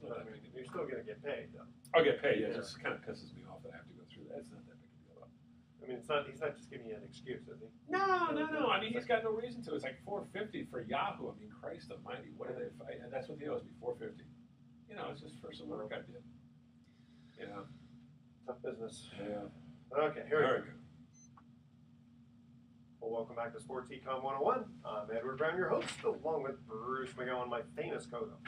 But I mean, you're still going to get paid, though. I'll get paid. Yeah, it just kind of pisses me off that I have to go through that. It's not that big a deal. I mean, he's not just giving you an excuse, is he? No. I mean, he's got no reason to. It's like $450 for Yahoo. I mean, Christ Almighty, what do they fight? And that's what he owes me, $450. You know, it's just for some work I did. You know. Tough business. Yeah. Okay, here we go. go. Well, welcome back to Sports Econ 101. I'm Edward Brown, your host, along with Bruce McGowan, my famous co-host.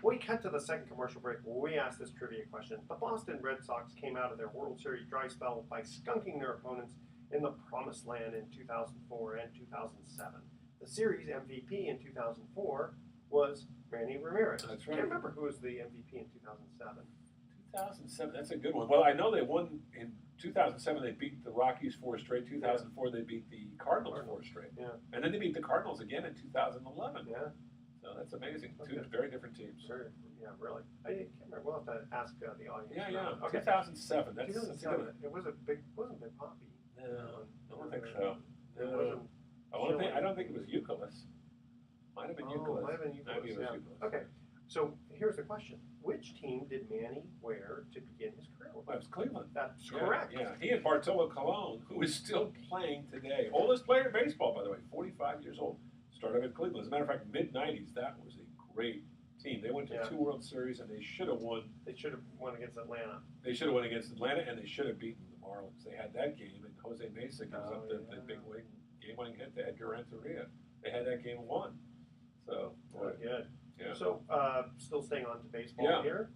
We cut to the second commercial break where we asked this trivia question. The Boston Red Sox came out of their World Series dry spell by skunking their opponents in the Promised Land in 2004 and 2007. The series MVP in 2004 was Manny Ramirez. That's I right. can't remember who was the MVP in 2007. 2007, that's a good one. Well, I know they won in 2007. They beat the Rockies 4 straight. 2004, they beat the Cardinals 4 straight. Yeah. And then they beat the Cardinals again in 2011. Yeah. So that's amazing. Okay. Two very different teams. Sure. Yeah, really. I can't remember. We'll have to ask the audience. Yeah. Okay. 2007. That's 2007. It was wasn't Big Poppy. No, I don't think so. It wasn't. I don't think it was Euclid. Might have been Euclid. Might have been Euclid. Maybe it was Yeah. Euclid. Okay. So here's the question: which team did Manny wear to begin his career with? Well, it was Cleveland. That's Yeah, correct. Yeah, he and Bartolo Colon, who is still playing today. Oldest player in baseball, by the way, 45 years old. Started at Cleveland. As a matter of fact, mid-'90s, that was a great team. They went to 2 World Series, and they should have won. They should have won against Atlanta. They should have won against Atlanta, and they should have beaten the Marlins. They had that game, and Jose Mesa gives up the big game-winning hit to Edgar Renteria. They had that game won. So, boy, Good. yeah. So, still staying on to baseball here.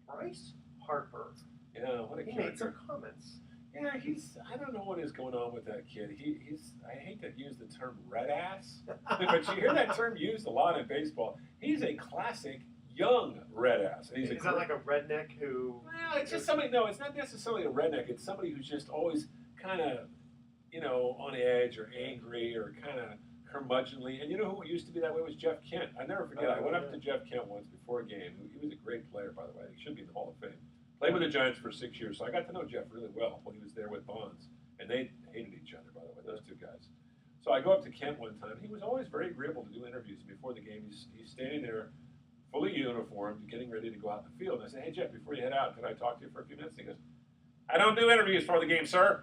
Bryce Harper. Yeah, what a He character. made some comments. Yeah, I don't know what is going on with that kid. I hate to use the term red ass, but you hear that term used a lot in baseball. He's a classic young red ass. And Is that like a redneck who? Well, it's just somebody, no, it's not necessarily a redneck. It's somebody who's just always kind of, on edge or angry or kind of curmudgeonly. And you know who used to be that way was Jeff Kent. I never forget. I went up to Jeff Kent once before a game. He was a great player, by the way. He should be in the Hall of Fame. Played with the Giants for 6 years, so I got to know Jeff really well when he was there with Bonds. And they hated each other, by the way, those two guys. So I go up to Kent one time. He was always very agreeable to do interviews. Before the game, he's standing there, fully uniformed, getting ready to go out in the field. And I said, hey, Jeff, before you head out, could I talk to you for a few minutes? And he goes, I don't do interviews for the game, sir.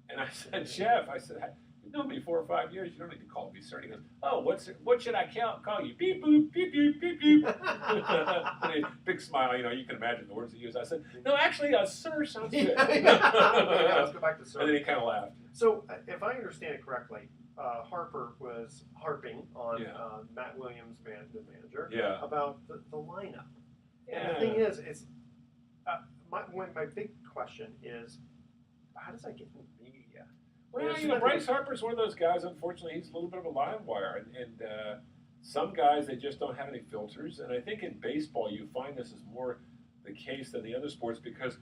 And I said, Jeff, you've known me 4 or 5 years. You don't need to call me, sir. And he goes, oh, what should I call you? Beep, boop, beep, beep, beep, beep. Big smile, you can imagine the words he used. I said, no, actually, sir sounds good. Let's go back to sir. And then he kind of laughed. So, if I understand it correctly, Harper was harping on Yeah. Matt Williams, the manager, Yeah. about the lineup. Yeah. And the thing is, it's my big question is, how does that get in the media? Well, Bryce Harper's one of those guys. Unfortunately, he's a little bit of a live wire, and some guys they just don't have any filters. And I think in baseball, you find this is more the case than the other sports because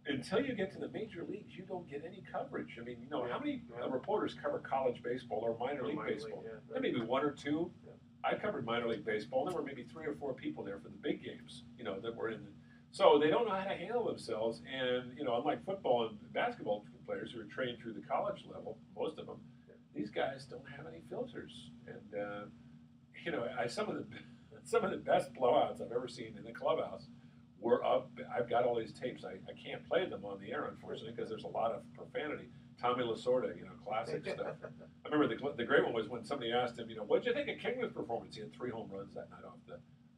until you get to the major leagues, you don't get any coverage. I mean, how many reporters cover college baseball or minor league baseball? There may be one or two. Yeah. I covered minor league baseball. There were maybe 3 or 4 people there for the big games. That were in. So they don't know how to handle themselves. And unlike football and basketball players who are trained through the college level, most of them, these guys don't have any filters. And some of the best blowouts I've ever seen in the clubhouse were up. I've got all these tapes. I can't play them on the air, unfortunately, because there's a lot of profanity. Tommy Lasorda, classic stuff. I remember the great one was when somebody asked him, what did you think of Kingman's performance? He had 3 home runs that night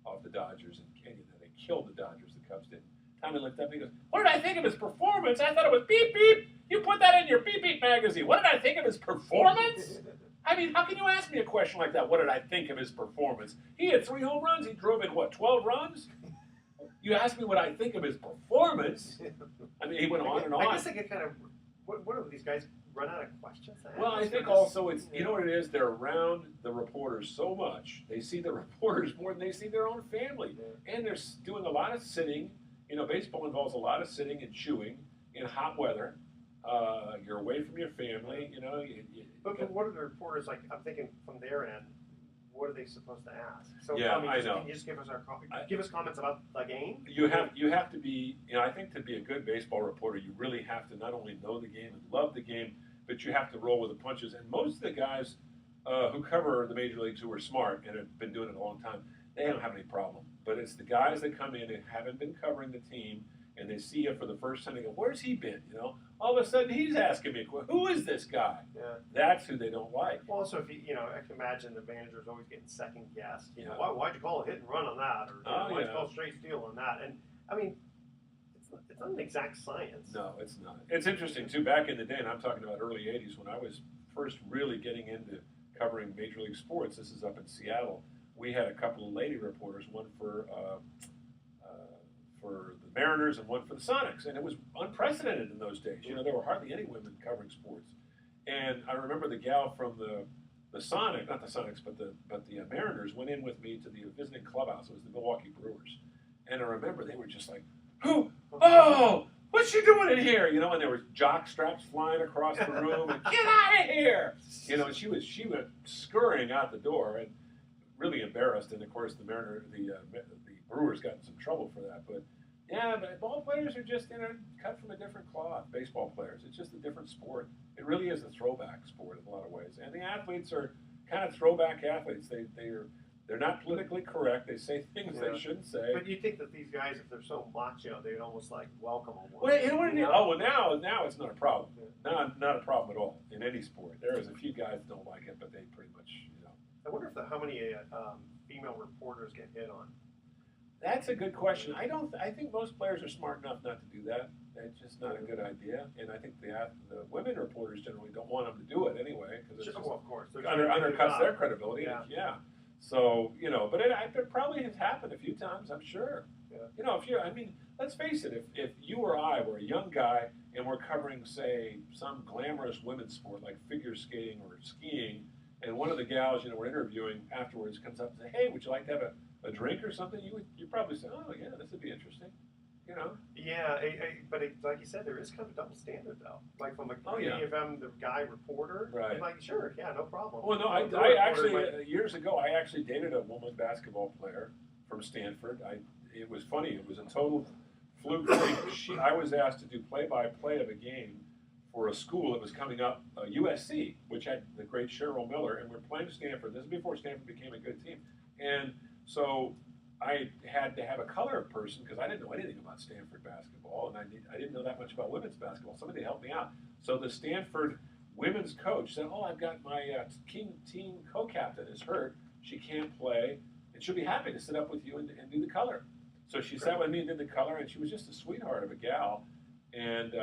off the Dodgers, and they killed the Dodgers. The Cubs did. Tommy looked up and he goes, "What did I think of his performance? I thought it was beep beep. You put that in your beep beep magazine. What did I think of his performance?" I mean, how can you ask me a question like that? What did I think of his performance? He had 3 home runs. He drove in 12 runs? You asked me what I think of his performance. I mean, he went on and on. I guess they get kind of. What do these guys run out of questions? Well, I think also it's what it is. They're around the reporters so much. They see the reporters more than they see their own family, and they're doing a lot of sitting. Baseball involves a lot of sitting and chewing in hot weather. You're away from your family. But what are the reporters like? I'm thinking from their end. What are they supposed to ask? So I know. Can you just give us comments about the game? You have to be. I think to be a good baseball reporter, you really have to not only know the game and love the game, but you have to roll with the punches. And most of the guys who cover the major leagues who are smart and have been doing it a long time, they don't have any problem. But it's the guys that come in and haven't been covering the team, and they see you for the first time. They go, "Where's he been?" All of a sudden he's asking me, "Who is this guy?" Yeah. That's who they don't like. Well, also if I can imagine the manager's always getting second guessed. Why'd you call a hit and run on that, or why'd you call straight steal on that? And I mean, it's not an exact science. No, it's not. It's interesting too. Back in the day, and I'm talking about early '80s when I was first really getting into covering major league sports. This is up in Seattle. We had a couple of lady reporters, one for the Mariners and one for the Sonics, and it was unprecedented in those days. There were hardly any women covering sports. And I remember the gal from the Sonics, not the Sonics, but the Mariners went in with me to the visiting clubhouse. It was the Milwaukee Brewers, and I remember they were just like, "Who? Oh, what's she doing in here?" And there was jock straps flying across the room, and "Get out of here!" And she went scurrying out the door and really embarrassed. And of course, the Brewers got in some trouble for that. But ball players are just cut from a different cloth. Baseball players, it's just a different sport. It really is a throwback sport in a lot of ways. And the athletes are kind of throwback athletes. They're not politically correct. They say things they shouldn't say. But you think that these guys, if they're so macho, they'd almost like welcome them. Well, now it's not a problem. Not a problem at all in any sport. There is a few guys that don't like it, but they pretty much I wonder how many female reporters get hit on. That's a good question. I think most players are smart enough not to do that. It's just not a good idea. And I think the women reporters generally don't want them to do it anyway because it of course undercuts their credibility. Yeah. So but it probably has happened a few times. I'm sure. Yeah. Let's face it. If you or I were a young guy and we're covering, say, some glamorous women's sport like figure skating or skiing, and one of the gals we're interviewing afterwards comes up and say, "Hey, would you like to have a drink or something?" You'd probably say, "Oh yeah, this would be interesting." Yeah, but like you said, there is kind of a double standard though. Like from the guy reporter, right? And like, sure, yeah, no problem. Well, no, I actually years ago I actually dated a woman basketball player from Stanford. It was funny. It was a total fluke thing. I was asked to do play-by-play of a game for a school that was coming up, USC, which had the great Cheryl Miller, and we're playing Stanford. This is before Stanford became a good team, and so I had to have a color person because I didn't know anything about Stanford basketball, and I didn't know that much about women's basketball. Somebody helped me out. So the Stanford women's coach said, "Oh, I've got my team co-captain is hurt. She can't play, and she'll be happy to sit up with you and do the color." So she sat with me and did the color, and she was just a sweetheart of a gal. And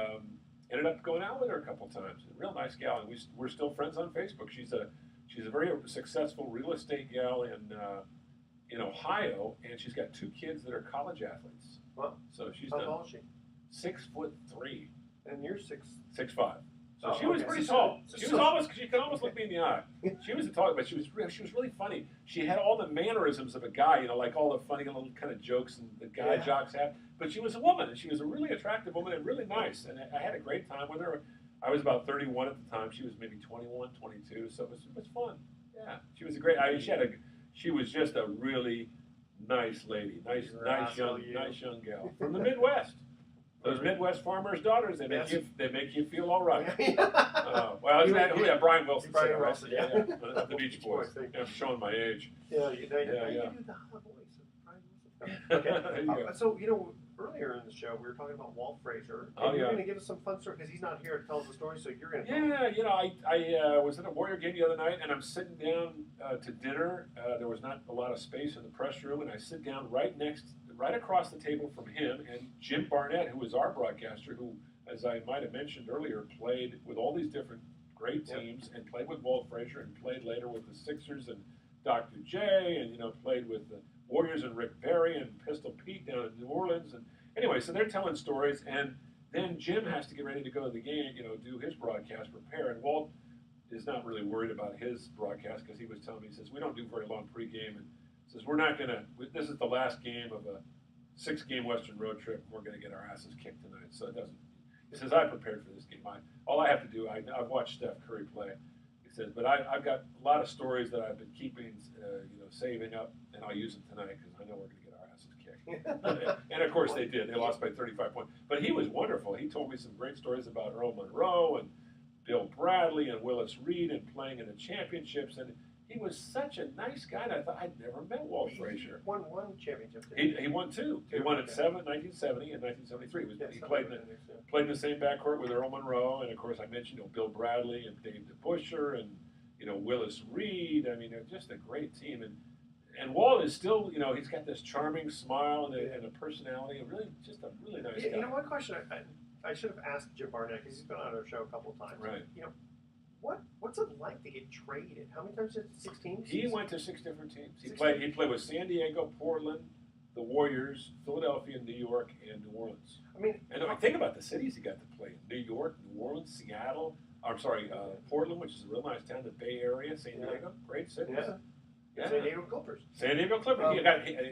ended up going out with her a couple times. A real nice gal, and we're still friends on Facebook. She's a very successful real estate gal in Ohio, and she's got 2 kids that are college athletes. Wow. So she's How done tall is she? 6'3", And you're 6'5". 6'5". So Oh, she was okay. pretty So- tall. so- She could almost look me in the eye. She was a tall, but she was really funny. She had all the mannerisms of a guy, like all the funny little kind of jokes and the guy jocks have. But she was a woman, and she was a really attractive woman and really nice. And I had a great time with her. I was about 31 at the time. She was maybe 21, 22. So it was fun. Yeah, she was a great. She was just a really nice lady, nice young gal from the Midwest. Those Midwest farmers' daughters, they make you feel all right. Brian Wilson. Brian Wilson, yeah. The Beach Boys. I'm showing my age. Yeah, you do the hot voice of Brian Wilson. Okay. So, earlier in the show, we were talking about Walt Frazier. And you're going to give us some fun story, because he's not here to tell us the story, so you're going to tell us. I was at a Warrior game the other night, and I'm sitting down to dinner. There was not a lot of space in the press room, and I sit down right across the table from him, and Jim Barnett, who was our broadcaster, who, as I might have mentioned earlier, played with all these different great teams, and played with Walt Frazier, and played later with the Sixers and Dr. J, and played with the Warriors and Rick Barry and Pistol Pete down in New Orleans. And anyway, so they're telling stories, and then Jim has to get ready to go to the game, do his broadcast, prepare, and Walt is not really worried about his broadcast, because he was telling me, he says, we don't do very long pregame, and says, we're not going to, this is the last game of a 6-game Western road trip, and we're going to get our asses kicked tonight, so it doesn't, he says, I prepared for this game. All I have to do, I've watched Steph Curry play. He says, but I've got a lot of stories that I've been keeping, saving up, and I'll use them tonight, because I know we're going to get our asses kicked. And of course they did. They lost by 35 points. But he was wonderful. He told me some great stories about Earl Monroe and Bill Bradley and Willis Reed and playing in the championships. And he was such a nice guy, and I thought, I'd never met Walt Frazier. Won one championship. He won 2. He won in 1970 and 1973. He played in the same backcourt with Earl Monroe, and of course I mentioned Bill Bradley and Dave DeBusschere and Willis Reed. I mean, they're just a great team. And Walt is still, he's got this charming smile and a personality, and just a really nice guy. One question I should have asked Jim Barnett, because he's been on our show a couple of times. Right. What's it like to get traded? How many times did 6 teams? He went to 6 different teams. He played with San Diego, Portland, the Warriors, Philadelphia, New York, and New Orleans. And think about the cities he got to play in: New York, New Orleans, Seattle. Portland, which is a real nice town, the Bay Area, San Diego, great cities. Yeah. San Diego Clippers. San Diego Clippers.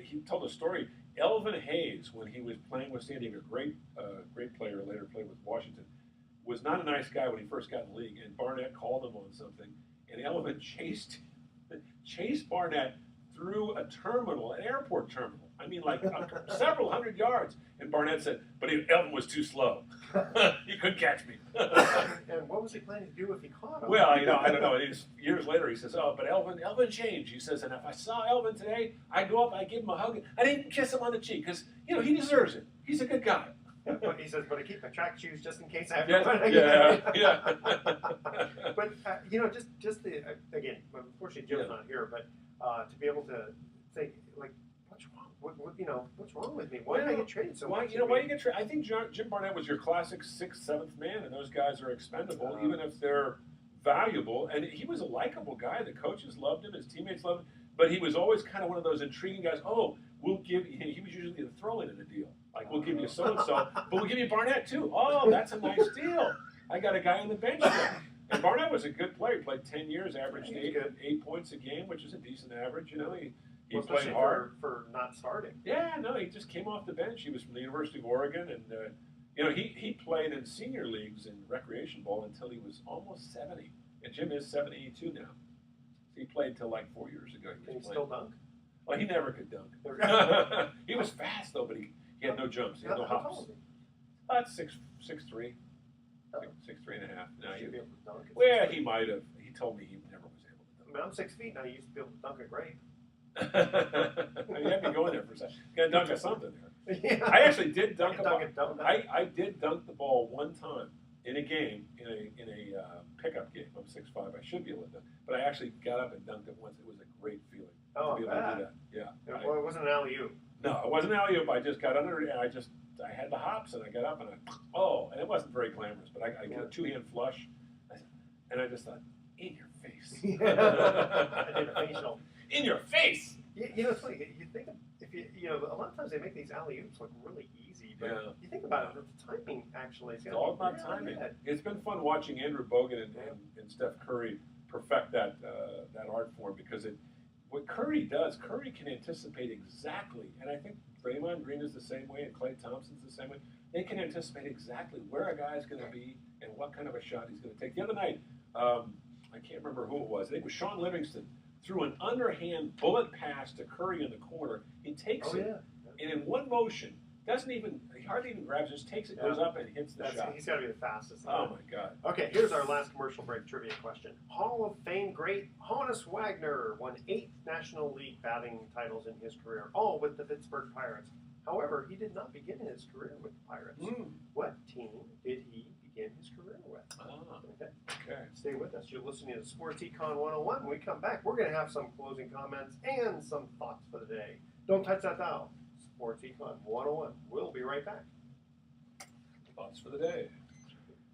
He told a story. Elvin Hayes, when he was playing with San Diego, great player, later played with Washington, was not a nice guy when he first got in the league. And Barnett called him on something, and Elvin chased Barnett through an airport terminal. I mean, like several hundred yards. And Barnett said, but Elvin was too slow. He couldn't catch me. And what was he planning to do if he caught him? Well, I don't know. Years later, he says, but Elvin changed. He says, and if I saw Elvin today, I'd go up, I'd give him a hug. I'd even kiss him on the cheek, because, he deserves it. He's a good guy. But he says, but I keep my track shoes just in case I have to. Yeah. But, again, unfortunately Jim's not here, but to be able to think, like, what's wrong? What's wrong with me? Why did I get traded so much? Why you get traded? I think Jim Barnett was your classic 6th, 7th man, and those guys are expendable, even if they're valuable. And he was a likable guy. The coaches loved him. His teammates loved him. But he was always kind of one of those intriguing guys. Oh, we'll give you, he was usually the throw-in in the deal. Like, we'll give you so-and-so, but we'll give you Barnett, too. Oh, that's a nice deal. I got a guy on the bench there. And Barnett was a good player. He played 10 years, averaged 8 points a game, which is a decent average. He played hard. For not starting. Yeah, no, he just came off the bench. He was from the University of Oregon, and he played in senior leagues in recreation ball until he was almost 70. And Jim is 72 now. So he played till like 4 years ago. Can he still dunk? Well, he never could dunk. He was fast though, but he had no jumps. He had no hops. About 6'3", 6'3" and a half. No, well, he might have. He told me he never was able to dunk. I'm 6 feet now. I used to be able to dunk a grape. You had me going there for a second. You got to dunk at something there. Yeah. I actually did dunk a ball. I did dunk the ball one time in a game, in a pickup game. I'm 6'5". I should be able to dunk, but I actually got up and dunked it once. It was a great feeling to be able to do that. Yeah. Well, it wasn't an alley-oop. No, it wasn't alley-oop. I just got under it, and I had the hops, and I got up, and and it wasn't very glamorous, but I get a two-hand flush, and I just thought, in your face. I did a facial. In your face. You know, it's funny. You think of, a lot of times they make these alley-oops look really easy, but you think about it, the timing actually. It's all about timing. It's been fun watching Andrew Bogut and Steph Curry perfect that art form, because what Curry does, Curry can anticipate exactly, and I think Draymond Green is the same way, and Klay Thompson's the same way. They can anticipate exactly where a guy's going to be and what kind of a shot he's going to take. The other night, I can't remember who it was. I think it was Sean Livingston threw an underhand bullet pass to Curry in the corner. He takes it, and in one motion, he hardly even grabs it, just takes it, goes up, and hits the shot. He's got to be the fastest. Oh, my God. Okay, here's our last commercial break trivia question. Hall of Fame great Honus Wagner won 8 National League batting titles in his career, all with the Pittsburgh Pirates. However, he did not begin his career with the Pirates. What team did he begin his career with? Okay. Stay with us. You're listening to Sports Econ 101. When we come back, we're going to have some closing comments and some thoughts for the day. Don't touch that dial. Sports Econ 101. We'll be right back. Thoughts for the day.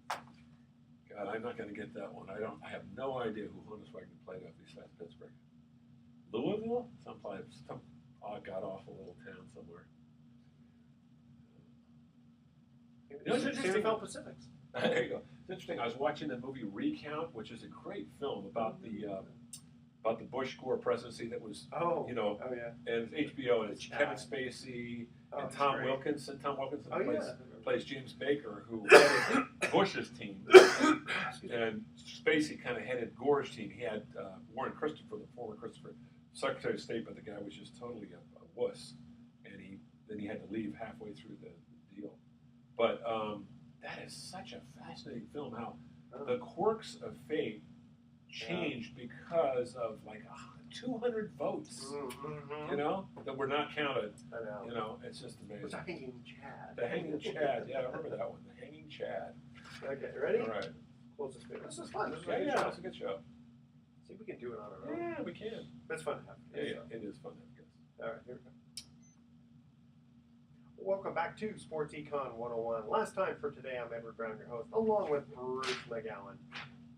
God, I'm not going to get that one. I have no idea who Honus Wagner played at besides Pittsburgh. Louisville? Some god-awful little town somewhere. It's interesting. Pacifics. There you go. It's interesting. I was watching the movie Recount, which is a great film about the Bush Gore presidency that was, and it's HBO, and it's Kevin Spacey and Tom Wilkinson. Tom Wilkinson plays James Baker, who headed Bush's team, and Spacey kind of headed Gore's team. He had Warren Christopher, the former Secretary of State, but the guy was just totally a wuss, and then he had to leave halfway through the deal. But that is such a fascinating film, how the quirks of fate changed because of 200 votes, that were not counted. I know. It's just amazing. The Hanging Chad. The Hanging Chad, I remember that one. The Hanging Chad. Okay, ready? All right. Close this video. This is fun. This is it's a good show. See if we can do it on our own. Yeah, we can. It's fun to have. It is fun to have guests. All right, here we go. Welcome back to Sports Econ 101. Last time for today, I'm Edward Brown, your host, along with Bruce McGowan.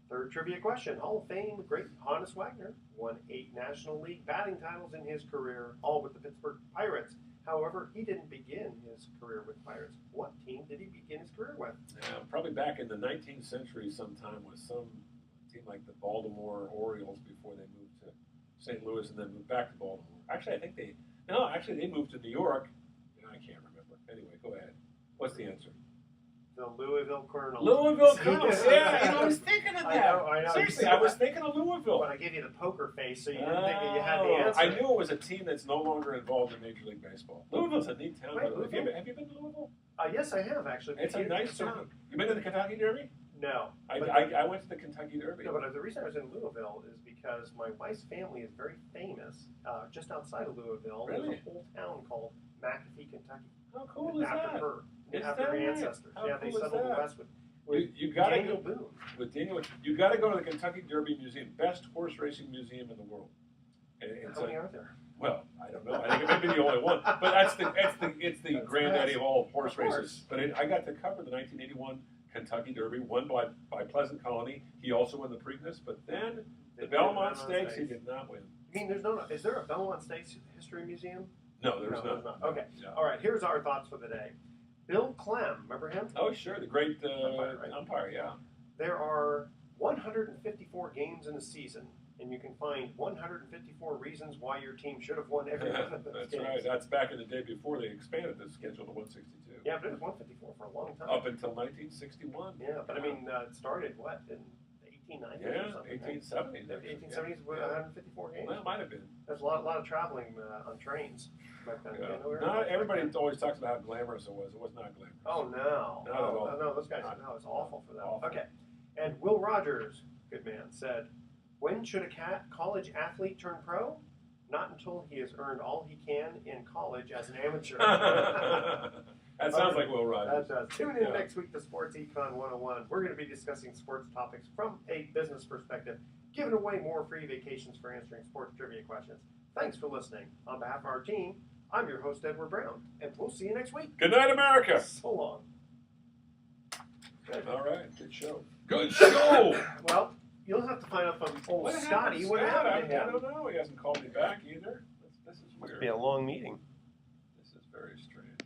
Third trivia question. Hall of Fame great Honus Wagner won 8 National League batting titles in his career, all with the Pittsburgh Pirates. However, he didn't begin his career with Pirates. What team did he begin his career with? Probably back in the 19th century sometime with some team like the Baltimore Orioles before they moved to St. Louis and then moved back to Baltimore. Actually, they moved to New York. I can't remember. Anyway, go ahead. What's the answer? The Louisville Colonels. Louisville Colonels, yeah. I was thinking of that. I know. Seriously, I was thinking of Louisville. But I gave you the poker face, so you didn't think that you had the answer. I knew it was a team that's no longer involved in Major League Baseball. Louisville's a neat town. Have you been to Louisville? Yes, I have, actually. It's a nice town. You been to the Kentucky Derby? No. I went to the Kentucky Derby. No, but the reason I was in Louisville is because my wife's family is very famous. Just outside of Louisville, there's a whole town called McAfee, Kentucky. How cool is that? After her ancestors. They settled west with Daniel Boone. With Daniel, you got to go to the Kentucky Derby Museum, best horse racing museum in the world. How many are there? Well, I don't know. I think it may be the only one, but it's the granddaddy of all horse races. But I got to cover the 1981 Kentucky Derby, won by Pleasant Colony. He also won the Preakness, but then the Belmont Stakes he did not win. You mean is there a Belmont Stakes History Museum? No, there's not. Okay. No. All right. Here's our thoughts for the day. Bill Clem, remember him? Oh, sure. The great umpire, yeah. There are 154 games in a season, and you can find 154 reasons why your team should have won every one of those That's games. right. That's back in the day before they expanded the schedule to 162. Yeah, but it was 154 for a long time. Up until 1961. Yeah, but it started, in the 1890s Yeah, or something? 1870s. 1870s with 154 games. Well, it might have been. There's a lot of traveling on trains back then. Yeah. Not everybody always talks about how glamorous it was. It was not glamorous. Oh, no. Not at all. No, those guys, it's awful for them. Awful. Okay. And Will Rogers, good man, said, when should a college athlete turn pro? Not until he has earned all he can in college as an amateur. That sounds like Will Rogers. That does. Tune in next week to Sports Econ 101. We're going to be discussing sports topics from a business perspective, giving away more free vacations for answering sports trivia questions. Thanks for listening. On behalf of our team, I'm your host, Edward Brown, and we'll see you next week. Good night, America. So long. Good. All right, good show. Good show. Well, you'll have to find out from old What Scotty happened, what Scott? happened to I him. don't know. He hasn't called me back either. This is Must weird. be a long meeting. This is very strange.